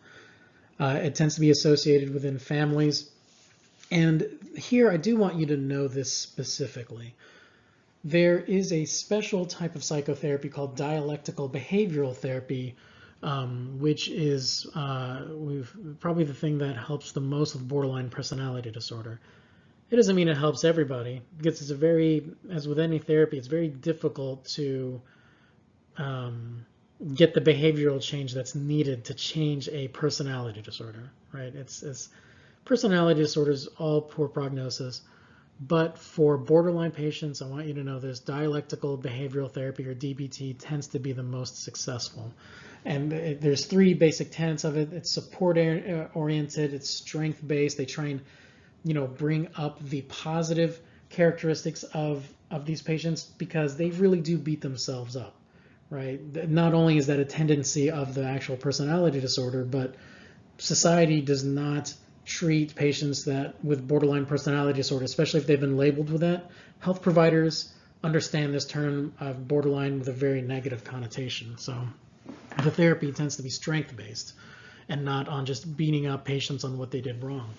It tends to be associated within families. And here I do want you to know this specifically. There is a special type of psychotherapy called dialectical behavioral therapy, which is probably the thing that helps the most with borderline personality disorder. It doesn't mean it helps everybody, because it's as with any therapy, it's very difficult to get the behavioral change that's needed to change a personality disorder, right? It's personality disorders, all poor prognosis. But for borderline patients, I want you to know this dialectical behavioral therapy, or DBT, tends to be the most successful. And there's three basic tenets of it. It's support-oriented, it's strength-based. They try and bring up the positive characteristics of these patients, because they really do beat themselves up, right? Not only is that a tendency of the actual personality disorder, but society does not treat patients with borderline personality disorder, especially if they've been labeled with that. Health providers understand this term of borderline with a very negative connotation. So the therapy tends to be strength-based and not on just beating up patients on what they did wrong.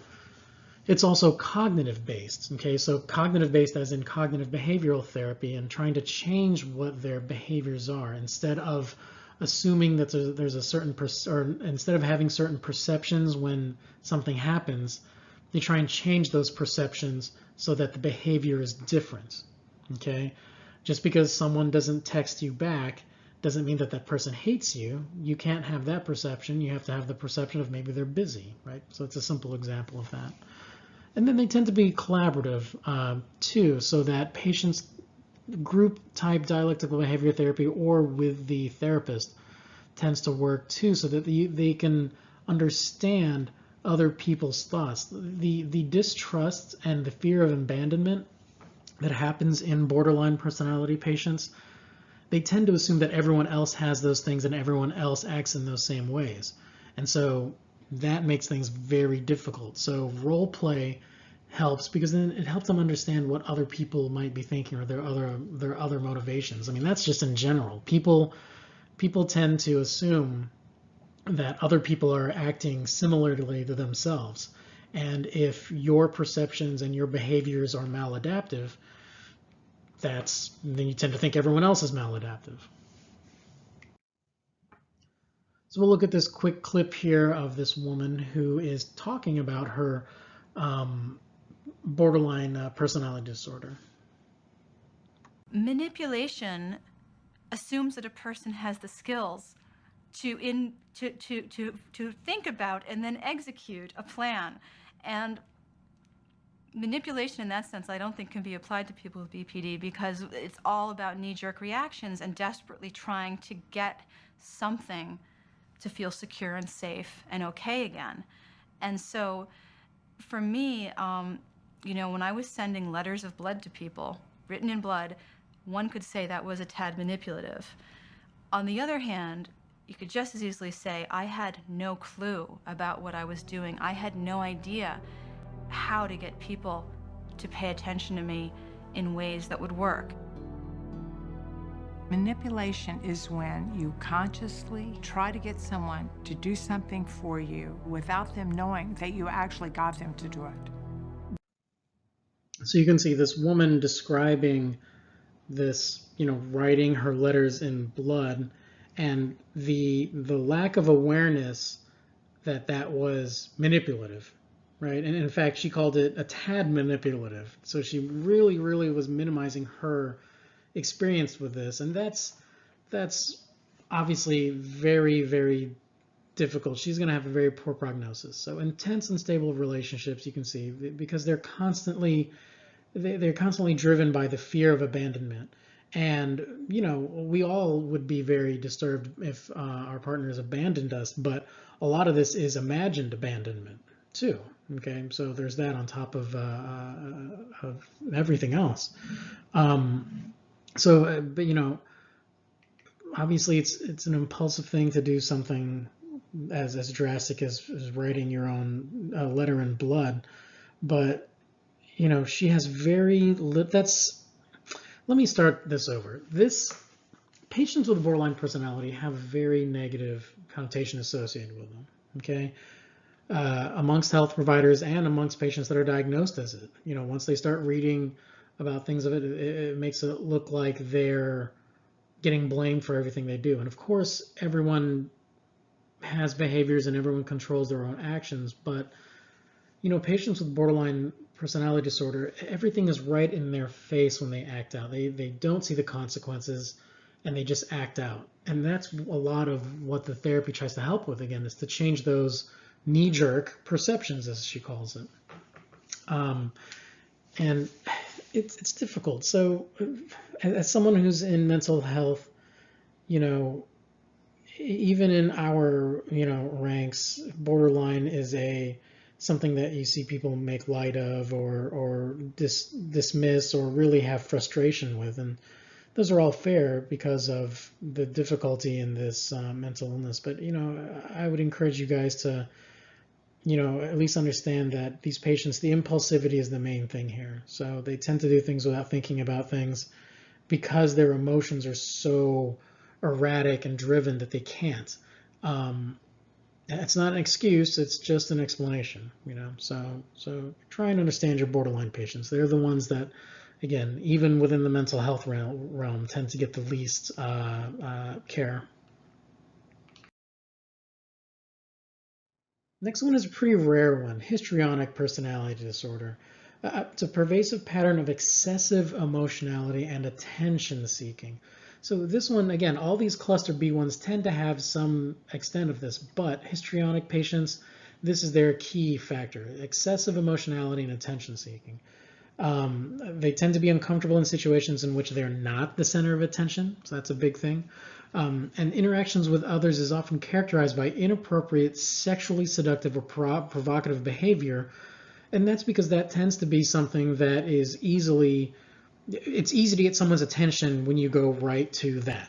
It's also cognitive-based, okay? So cognitive-based as in cognitive behavioral therapy, and trying to change what their behaviors are, instead of assuming that there's a certain, or instead of having certain perceptions when something happens, they try and change those perceptions so that the behavior is different, okay? Just because someone doesn't text you back doesn't mean that that person hates you. You can't have that perception. You have to have the perception of maybe they're busy, right? So it's a simple example of that. And then they tend to be collaborative too, so that patients, group type dialectical behavior therapy or with the therapist tends to work too, so that they can understand other people's thoughts. The distrust and the fear of abandonment that happens in borderline personality patients, they tend to assume that everyone else has those things and everyone else acts in those same ways. And so that makes things very difficult. So role play helps, because then it helps them understand what other people might be thinking, or their other motivations. I mean, that's just in general. People tend to assume that other people are acting similarly to themselves. And if your perceptions and your behaviors are maladaptive, then you tend to think everyone else is maladaptive. So we'll look at this quick clip here of this woman who is talking about her borderline personality disorder. Manipulation assumes that a person has the skills to think about and then execute a plan. And manipulation in that sense, I don't think can be applied to people with BPD, because it's all about knee-jerk reactions and desperately trying to get something to feel secure and safe and okay again. And so for me, you know, when I was sending letters of blood to people, written in blood, one could say that was a tad manipulative. On the other hand, you could just as easily say I had no clue about what I was doing. I had no idea how to get people to pay attention to me in ways that would work. Manipulation is when you consciously try to get someone to do something for you without them knowing that you actually got them to do it. So you can see this woman describing this, you know, writing her letters in blood, and the lack of awareness that that was manipulative, right? And in fact, she called it a tad manipulative. So she really, really was minimizing her experience with this, and that's obviously very, very difficult. She's going to have a very poor prognosis. So intense and stable relationships, you can see, because they're constantly driven by the fear of abandonment. And you know, we all would be very disturbed if our partners abandoned us, but a lot of this is imagined abandonment too. Okay, so there's that on top of everything else. But you know, obviously it's an impulsive thing to do something as drastic as writing your own letter in blood. But you know, she has let me start this over. Patients with borderline personality have a very negative connotation associated with them, okay? Amongst health providers and amongst patients that are diagnosed as it. You know, once they start reading about things of it, it makes it look like they're getting blamed for everything they do. And of course, everyone has behaviors and everyone controls their own actions, but you know, patients with borderline personality disorder, everything is right in their face when they act out. They don't see the consequences and they just act out. And that's a lot of what the therapy tries to help with, again, is to change those knee-jerk perceptions, as she calls it. And it's difficult. So as someone who's in mental health, you know, even in our, you know, ranks, borderline is something that you see people make light of or dismiss or really have frustration with. And those are all fair because of the difficulty in this mental illness. But, you know, I would encourage you guys to, you know, at least understand that these patients, the impulsivity is the main thing here. So they tend to do things without thinking about things because their emotions are so erratic and driven that they can't. It's not an excuse, it's just an explanation, you know. So try and understand your borderline patients. They're the ones that, again, even within the mental health realm, tend to get the least care. Next one is a pretty rare one, histrionic personality disorder. It's a pervasive pattern of excessive emotionality and attention seeking. So this one, again, all these cluster B ones tend to have some extent of this, but histrionic patients, this is their key factor, excessive emotionality and attention seeking. They tend to be uncomfortable in situations in which they're not the center of attention, so that's a big thing. And interactions with others is often characterized by inappropriate, sexually seductive or provocative behavior, and that's because that tends to be something that is it's easy to get someone's attention when you go right to that,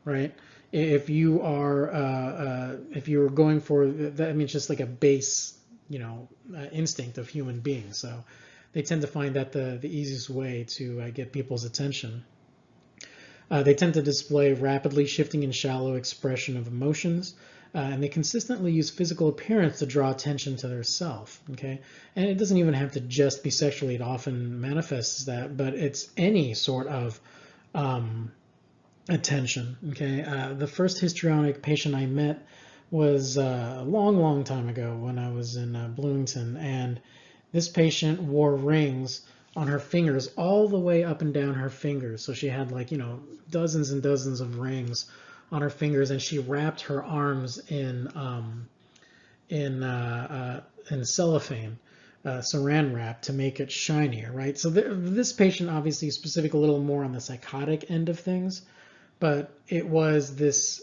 right? If you are going for that, I mean, it's just like a base, you know, instinct of human beings. So they tend to find that the easiest way to get people's attention. They tend to display rapidly shifting and shallow expression of emotions, and they consistently use physical appearance to draw attention to their self. Okay, and it doesn't even have to just be sexually. It often manifests as that, but it's any sort of attention. Okay, the first histrionic patient I met was a long time ago when I was in Bloomington, and this patient wore rings on her fingers all the way up and down her fingers. So she had, like, dozens and dozens of rings on her fingers, and she wrapped her arms in cellophane, saran wrap, to make it shinier, right? So this patient obviously is specific a little more on the psychotic end of things, but it was this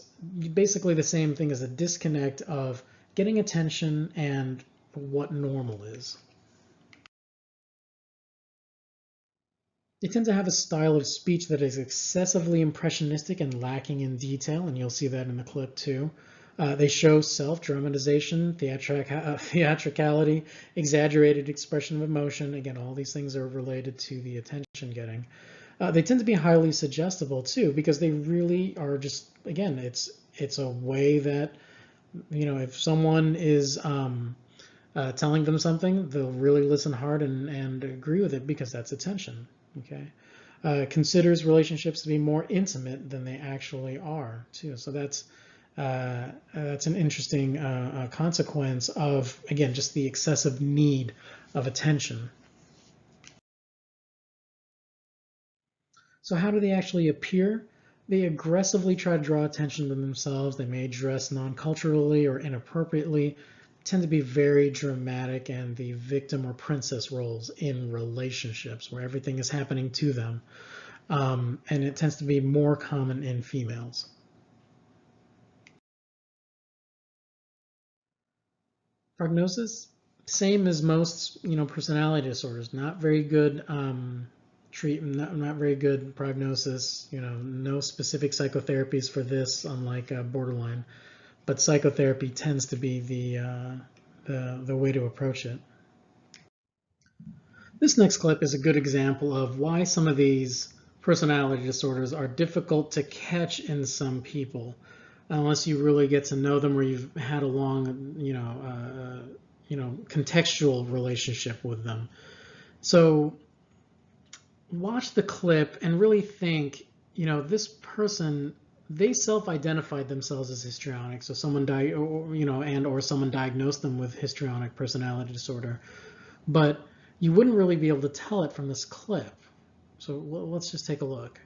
basically the same thing as a disconnect of getting attention and what normal is. They tend to have a style of speech that is excessively impressionistic and lacking in detail, and you'll see that in the clip too. They show self-dramatization, theatricality, exaggerated expression of emotion. Again, all these things are related to the attention getting. They tend to be highly suggestible too, because they really are just, again, it's a way that, if someone is telling them something, they'll really listen hard and agree with it because that's attention. Okay, considers relationships to be more intimate than they actually are too. So that's an interesting consequence of, again, just the excessive need of attention. So how do they actually appear? They aggressively try to draw attention to themselves. They may dress non-culturally or inappropriately, tend to be very dramatic, and the victim or princess roles in relationships where everything is happening to them. And it tends to be more common in females. Prognosis, same as most personality disorders. Not very good treatment, not very good prognosis. No specific psychotherapies for this, unlike borderline. But psychotherapy tends to be the way to approach it. This next clip is a good example of why some of these personality disorders are difficult to catch in some people, unless you really get to know them or you've had a long, contextual relationship with them. So watch the clip and really think, this person, they self-identified themselves as histrionic. So someone or someone diagnosed them with histrionic personality disorder, but you wouldn't really be able to tell it from this clip. So let's just take a look.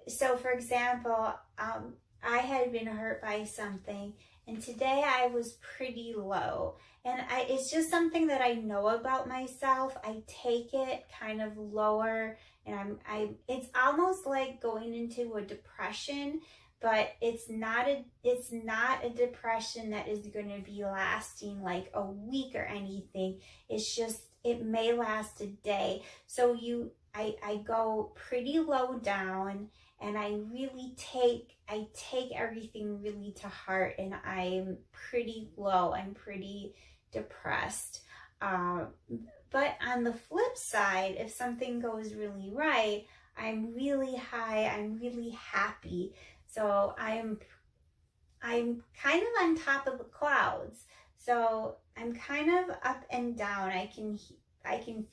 So for example, I had been hurt by something, and today I was pretty low. And it's just something that I know about myself. I take it kind of lower, and it's almost like going into a depression, but it's not a depression that is going to be lasting like a week or anything. It's just, it may last a day. So I go pretty low down, and I take everything really to heart, and I'm pretty low. I'm pretty depressed. But on the flip side, if something goes really right, I'm really high. I'm really happy. So I'm kind of on top of the clouds. So I'm kind of up and down. I can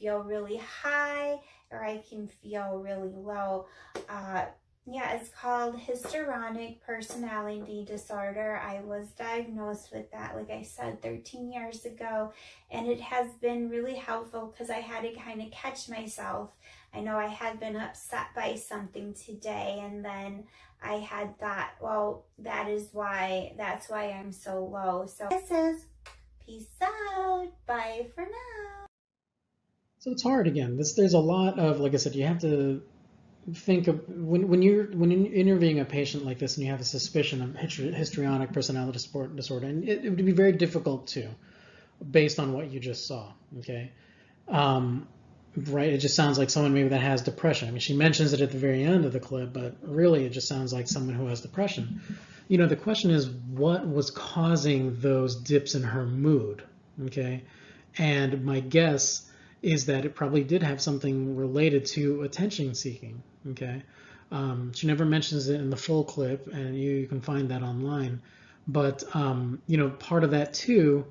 feel really high, or I can feel really low. Yeah, it's called histrionic personality disorder. I was diagnosed with that, like I said, 13 years ago, and it has been really helpful because I had to kind of catch myself. I know I had been upset by something today, and then I had thought, well, that's why I'm so low. So this is peace out. Bye for now. So it's hard again. There's a lot of, like I said, you have to think of when you're interviewing a patient like this and you have a suspicion of histrionic personality disorder, and it would be very difficult to, based on what you just saw. Okay, right? It just sounds like someone maybe that has depression. I mean, she mentions it at the very end of the clip, but really it just sounds like someone who has depression. The question is, what was causing those dips in her mood? Okay, and my guess is that it probably did have something related to attention seeking. Okay, she never mentions it in the full clip, and you can find that online. But part of that too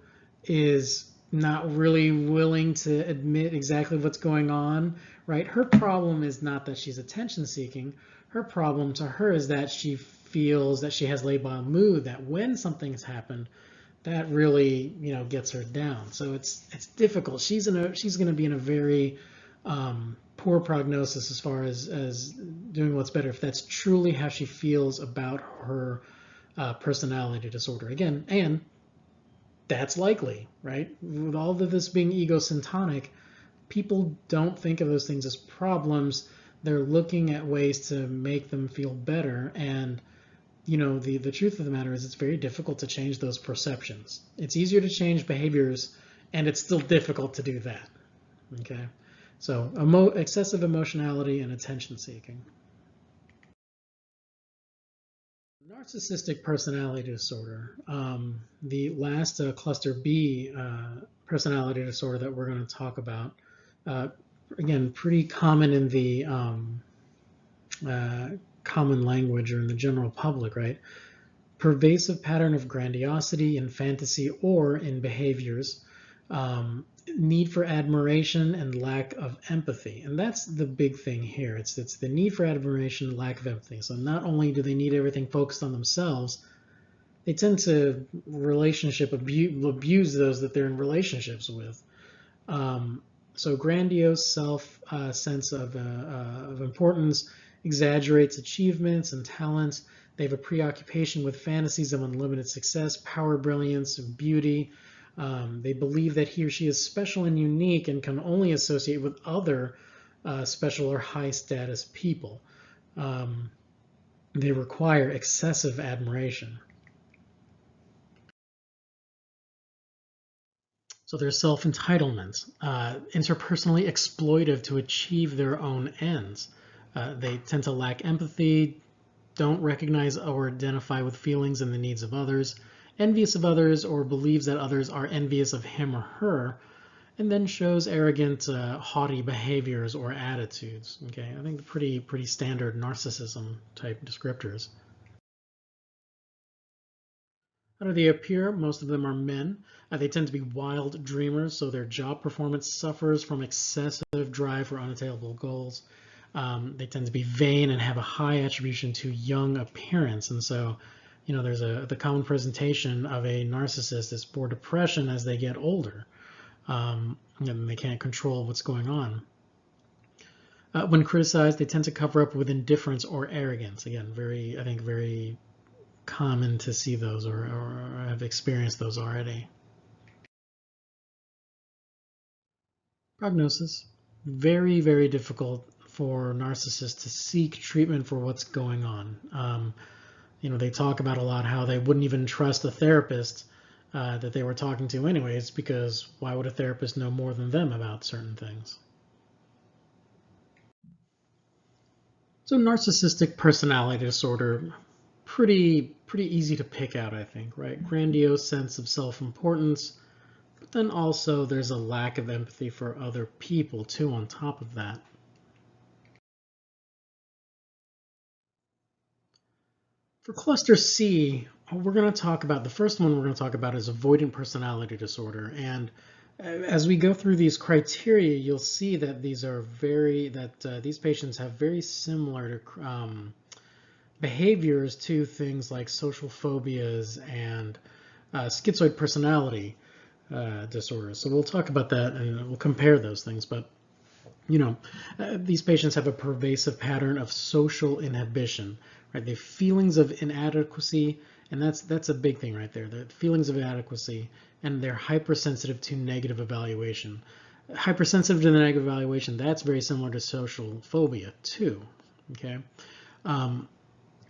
is not really willing to admit exactly what's going on, right? Her problem is not that she's attention seeking. Her problem to her is that she feels that she has labile mood, that when something has happened, that really, gets her down. So it's difficult. She's going to be in a very poor prognosis as far as doing what's better if that's truly how she feels about her personality disorder. Again, and that's likely, right? With all of this being egocentric, people don't think of those things as problems. They're looking at ways to make them feel better. And, the truth of the matter is it's very difficult to change those perceptions. It's easier to change behaviors, and it's still difficult to do that. Okay? So excessive emotionality and attention seeking. Narcissistic personality disorder. The last cluster B personality disorder that we're going to talk about, again, pretty common in the common language or in the general public, right? Pervasive pattern of grandiosity in fantasy or in behaviors, need for admiration and lack of empathy. And that's the big thing here. It's the need for admiration and lack of empathy. So not only do they need everything focused on themselves, they tend to abuse those that they're in relationships with. So grandiose self sense of importance, exaggerates achievements and talents. They have a preoccupation with fantasies of unlimited success, power, brilliance, and beauty. They believe that he or she is special and unique and can only associate with other special or high status people. They require excessive admiration. So there's self-entitlement, interpersonally exploitive to achieve their own ends. They tend to lack empathy, don't recognize or identify with feelings and the needs of others, envious of others or believes that others are envious of him or her, and then shows arrogant, haughty behaviors or attitudes. Okay, I think pretty standard narcissism type descriptors. How do they appear? Most of them are men. They tend to be wild dreamers, so their job performance suffers from excessive drive for unattainable goals. They tend to be vain and have a high attribution to young appearance, and so there's the common presentation of a narcissist is for depression as they get older, and they can't control what's going on. When criticized, they tend to cover up with indifference or arrogance. Again, very common to see those or have experienced those already. Prognosis. Very difficult for narcissists to seek treatment for what's going on. They talk about a lot how they wouldn't even trust a therapist that they were talking to anyways, because why would a therapist know more than them about certain things? So narcissistic personality disorder, pretty easy to pick out, I think, right? Grandiose sense of self-importance, but then also there's a lack of empathy for other people too on top of that. For cluster C, we're going to talk about, the first one we're going to talk about is avoidant personality disorder. And as we go through these criteria, you'll see that these are these patients have very similar behaviors to things like social phobias and schizoid personality disorders. So we'll talk about that and we'll compare those things. But these patients have a pervasive pattern of social inhibition, right? They have feelings of inadequacy, and that's a big thing right there. The feelings of inadequacy, and they're hypersensitive to negative evaluation. Hypersensitive to the negative evaluation, that's very similar to social phobia too. Okay.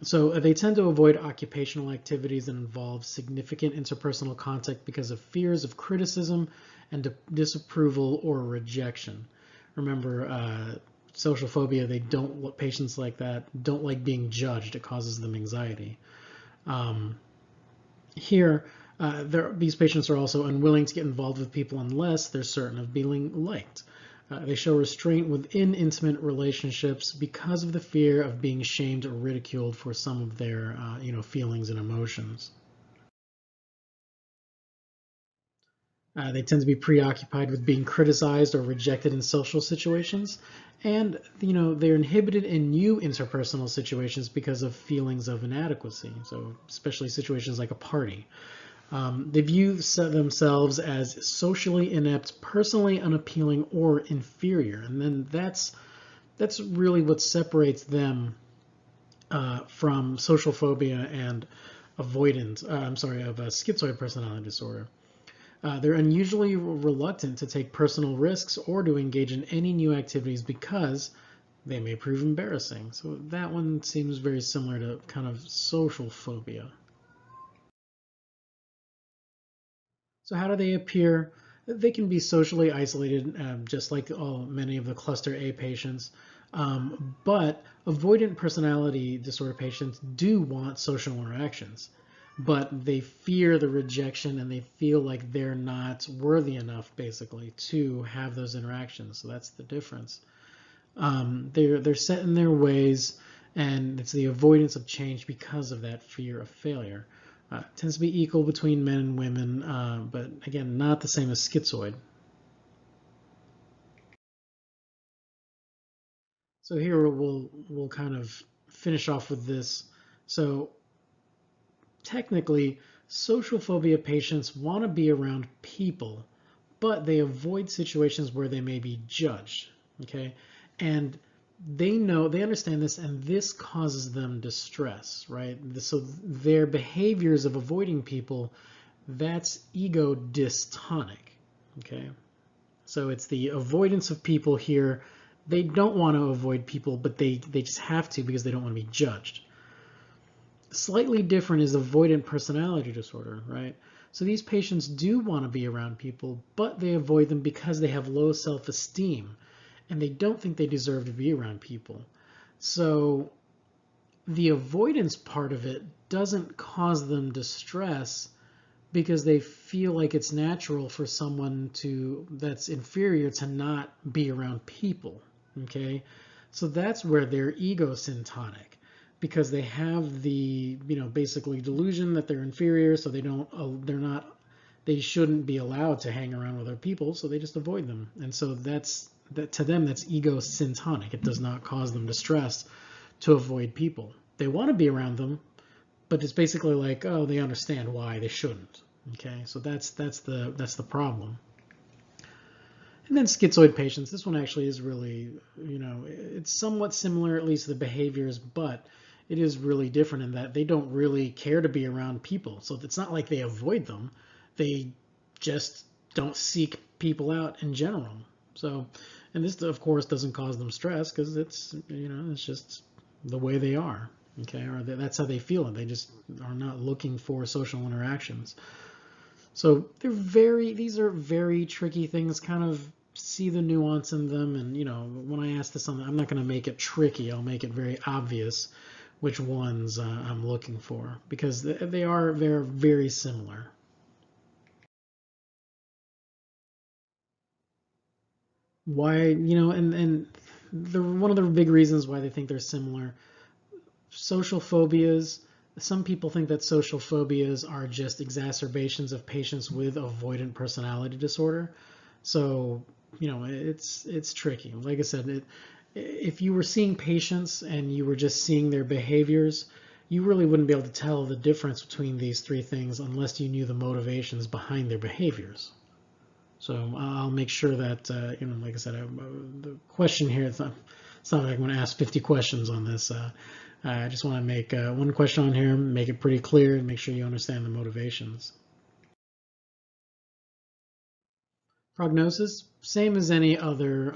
So they tend to avoid occupational activities that involve significant interpersonal contact because of fears of criticism and disapproval or rejection. Remember, social phobia, patients like that don't like being judged. It causes them anxiety. Here, these patients are also unwilling to get involved with people unless they're certain of being liked. They show restraint within intimate relationships because of the fear of being shamed or ridiculed for some of their feelings and emotions. They tend to be preoccupied with being criticized or rejected in social situations, and they're inhibited in new interpersonal situations because of feelings of inadequacy. So especially situations like a party. They view themselves as socially inept, personally unappealing, or inferior, and then that's really what separates them from social phobia and avoidant. Of a schizoid personality disorder. They're unusually reluctant to take personal risks or to engage in any new activities because they may prove embarrassing. So that one seems very similar to kind of social phobia. So how do they appear? They can be socially isolated, just like many of the cluster A patients. But avoidant personality disorder patients do want social interactions, but they fear the rejection and they feel like they're not worthy enough, basically, to have those interactions. So that's the difference. They're set in their ways, and it's the avoidance of change because of that fear of failure. Tends to be equal between men and women, but again, not the same as schizoid. So here we'll kind of finish off with this. So technically, social phobia patients want to be around people, but they avoid situations where they may be judged. Okay, and they understand this, and this causes them distress, right? So their behaviors of avoiding people, that's ego dystonic. Okay, so it's the avoidance of people here. They don't want to avoid people, but they just have to because they don't want to be judged. Slightly different is avoidant personality disorder, right? So these patients do want to be around people, but they avoid them because they have low self-esteem and they don't think they deserve to be around people. So the avoidance part of it doesn't cause them distress because they feel like it's natural for someone that's inferior to not be around people. Okay, so that's where they're egosyntonic, because they have the basically delusion that they're inferior, so they shouldn't be allowed to hang around with other people, so they just avoid them. And so to them that's egosyntonic. It does not cause them distress to avoid people. They want to be around them, but it's basically like, oh, they understand why they shouldn't. Okay, so that's the problem. And then schizoid patients, this one actually is really, it's somewhat similar, at least the behaviors, but it is really different in that they don't really care to be around people. So it's not like they avoid them. They just don't seek people out in general. So, and this, of course, doesn't cause them stress because it's just the way they are. Okay, or that's how they feel, and they just are not looking for social interactions. So these are very tricky things. Kind of see the nuance in them, and when I ask this, I'm not going to make it tricky. I'll make it very obvious which ones I'm looking for, because they're very similar. Why, and one of the big reasons why they think they're similar. Social phobias. Some people think that social phobias are just exacerbations of patients with avoidant personality disorder. So, it's tricky. Like I said, if you were seeing patients and you were just seeing their behaviors, you really wouldn't be able to tell the difference between these three things unless you knew the motivations behind their behaviors. So I'll make sure that, like I said, the question here, it's not like I'm going to ask 50 questions on this. I just want to make one question on here, make it pretty clear, and make sure you understand the motivations. Prognosis, same as any other,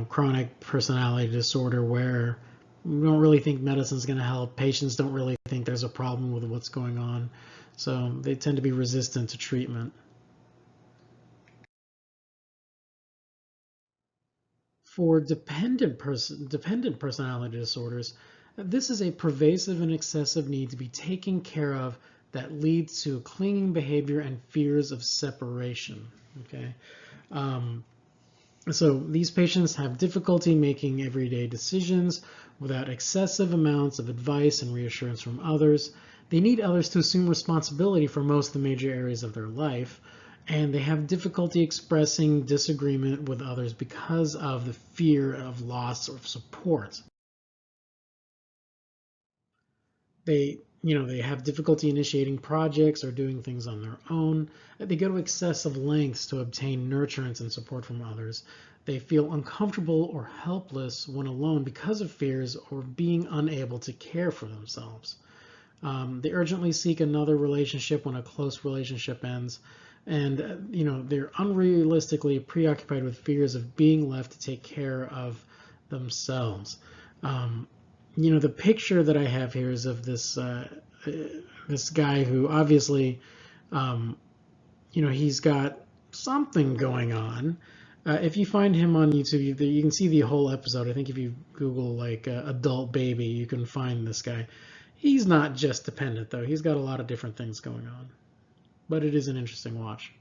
chronic personality disorder where we don't really think medicine's going to help. Patients don't really think there's a problem with what's going on. So they tend to be resistant to treatment. For dependent personality disorders, this is a pervasive and excessive need to be taken care of that leads to clinging behavior and fears of separation. Okay. So these patients have difficulty making everyday decisions without excessive amounts of advice and reassurance from others. They need others to assume responsibility for most of the major areas of their life, and they have difficulty expressing disagreement with others because of the fear of loss of support. They have difficulty initiating projects or doing things on their own. They go to excessive lengths to obtain nurturance and support from others. They feel uncomfortable or helpless when alone because of fears or being unable to care for themselves. They urgently seek another relationship when a close relationship ends. And, they're unrealistically preoccupied with fears of being left to take care of themselves. The picture that I have here is of this guy who obviously, he's got something going on. If you find him on YouTube, you can see the whole episode. I think if you Google like adult baby, you can find this guy. He's not just dependent though. He's got a lot of different things going on. But it is an interesting watch.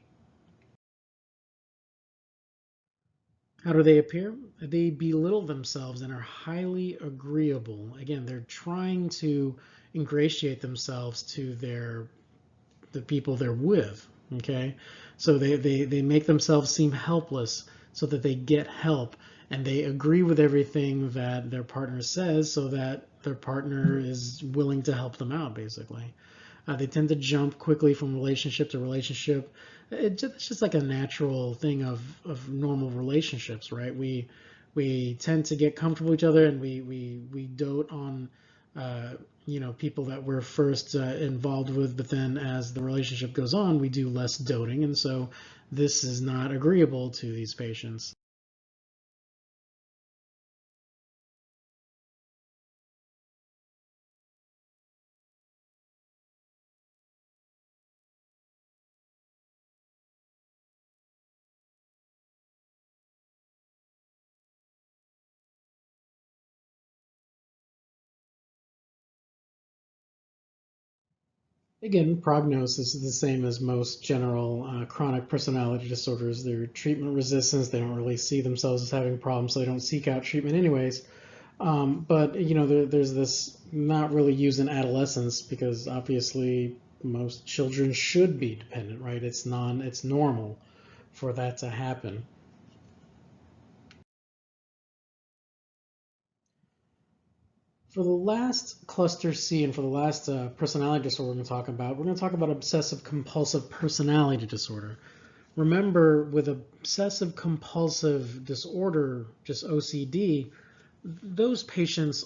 How do they appear? They belittle themselves and are highly agreeable. Again, they're trying to ingratiate themselves to the people they're with. Okay, so they make themselves seem helpless so that they get help, and they agree with everything that their partner says so that their partner is willing to help them out, basically. They tend to jump quickly from relationship to relationship. It's just like a natural thing of normal relationships, right? We tend to get comfortable with each other, and we dote on people that we're first involved with, but then as the relationship goes on, we do less doting, and so this is not agreeable to these patients. Again, prognosis is the same as most general chronic personality disorders. They're treatment resistant. They don't really see themselves as having problems, so they don't seek out treatment anyways. But there's this not really used in adolescence because obviously most children should be dependent, right? It's normal for that to happen. For the last cluster C and for the last personality disorder we're going to talk about obsessive compulsive personality disorder. Remember, with obsessive compulsive disorder, just OCD, those patients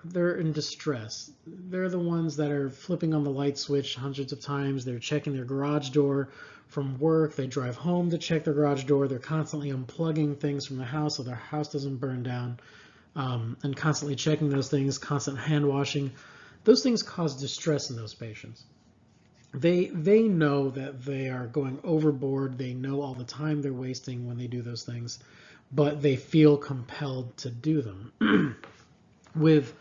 they're in distress. They're the ones that are flipping on the light switch hundreds of times. They're checking their garage door from work. They drive home to check their garage door. They're constantly unplugging things from the house so their house doesn't burn down, and constantly checking those things, constant hand washing. Those things cause distress in those patients. They know that they are going overboard. They know all the time they're wasting when they do those things, but they feel compelled to do them. With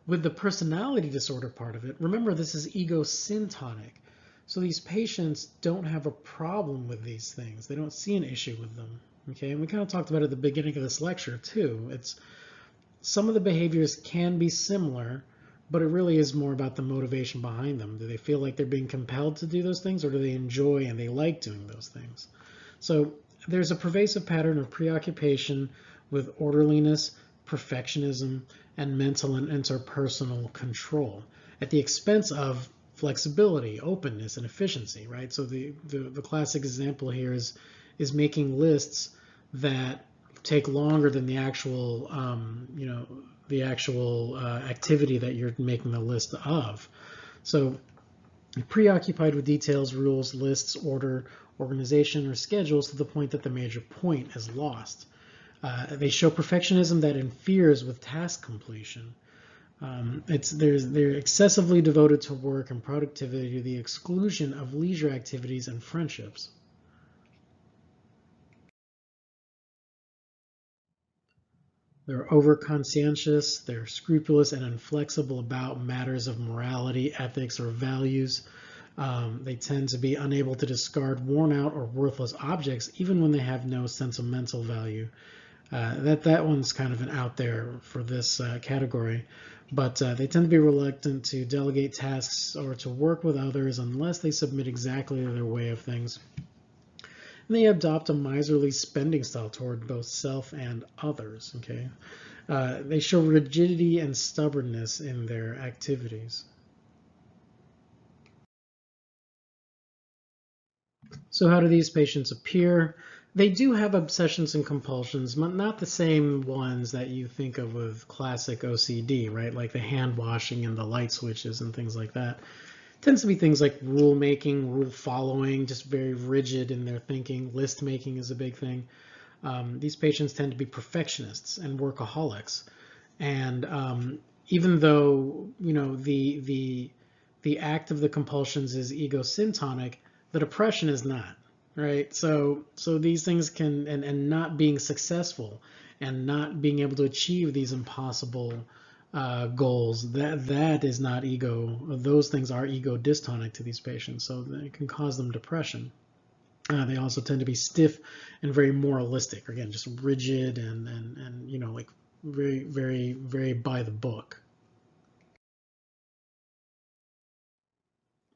the personality disorder part of it, remember this is egosyntonic. So these patients don't have a problem with these things. They don't see an issue with them. Okay, and we kind of talked about it at the beginning of this lecture too. Some of the behaviors can be similar, but it really is more about the motivation behind them. Do they feel like they're being compelled to do those things, or do they enjoy and they like doing those things? So there's a pervasive pattern of preoccupation with orderliness, perfectionism, and mental and interpersonal control at the expense of flexibility, openness, and efficiency, right? So the classic example here is making lists that take longer than the actual activity that you're making the list of. So you're preoccupied with details, rules, lists, order, organization, or schedules to the point that the major point is lost. They show perfectionism that interferes with task completion. They're excessively devoted to work and productivity to the exclusion of leisure activities and friendships. They're over-conscientious, they're scrupulous and inflexible about matters of morality, ethics, or values. They tend to be unable to discard worn out or worthless objects, even when they have no sentimental value. That one's kind of an out there for this category, but they tend to be reluctant to delegate tasks or to work with others unless they submit exactly to their way of things. And they adopt a miserly spending style toward both self and others. Okay, they show rigidity and stubbornness in their activities. So how do these patients appear? They do have obsessions and compulsions, but not the same ones that you think of with classic OCD, right? Like the hand washing and the light switches and things like that. It tends to be things like rule making, rule following, just very rigid in their thinking. List making is a big thing. These patients tend to be perfectionists and workaholics. And even though, you know, the act of the compulsions is egosyntonic, the depression is not, right? So these things can, and not being successful and not being able to achieve these impossible goals, that is not ego. Those things are ego dystonic to these patients, so it can cause them depression. They also tend to be stiff and very moralistic, again, just rigid and you know, like very by the book.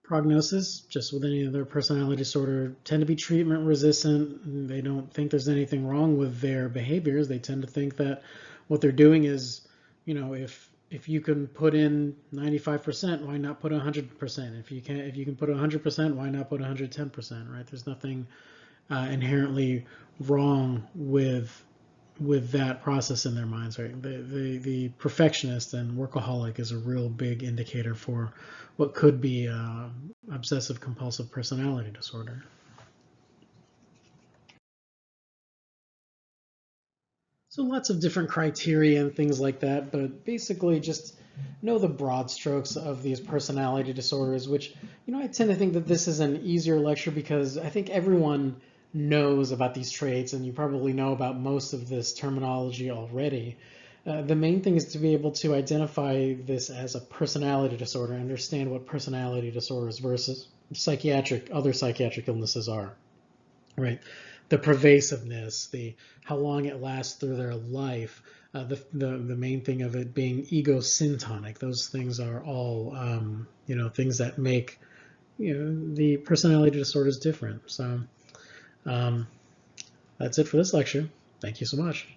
Prognosis, just with any other personality disorder, tend to be treatment resistant. They don't think there's anything wrong with their behaviors. They tend to think that what they're doing is, you know, if you can put in 95%, why not put 100%? If you can put 100%, why not put 110%, right? There's nothing inherently wrong with that process in their minds, right? The perfectionist and workaholic is a real big indicator for what could be obsessive compulsive personality disorder. So lots of different criteria and things like that, but basically just know the broad strokes of these personality disorders, which, you know, I tend to think that this is an easier lecture because I think everyone knows about these traits and you probably know about most of this terminology already. The main thing is to be able to identify this as a personality disorder, understand what personality disorders versus other psychiatric illnesses are, right? The pervasiveness, the how long it lasts through their life, the main thing of it being egosyntonic. Those things are all you know, things that make, you know, the personality disorders different. So that's it for this lecture. Thank you so much.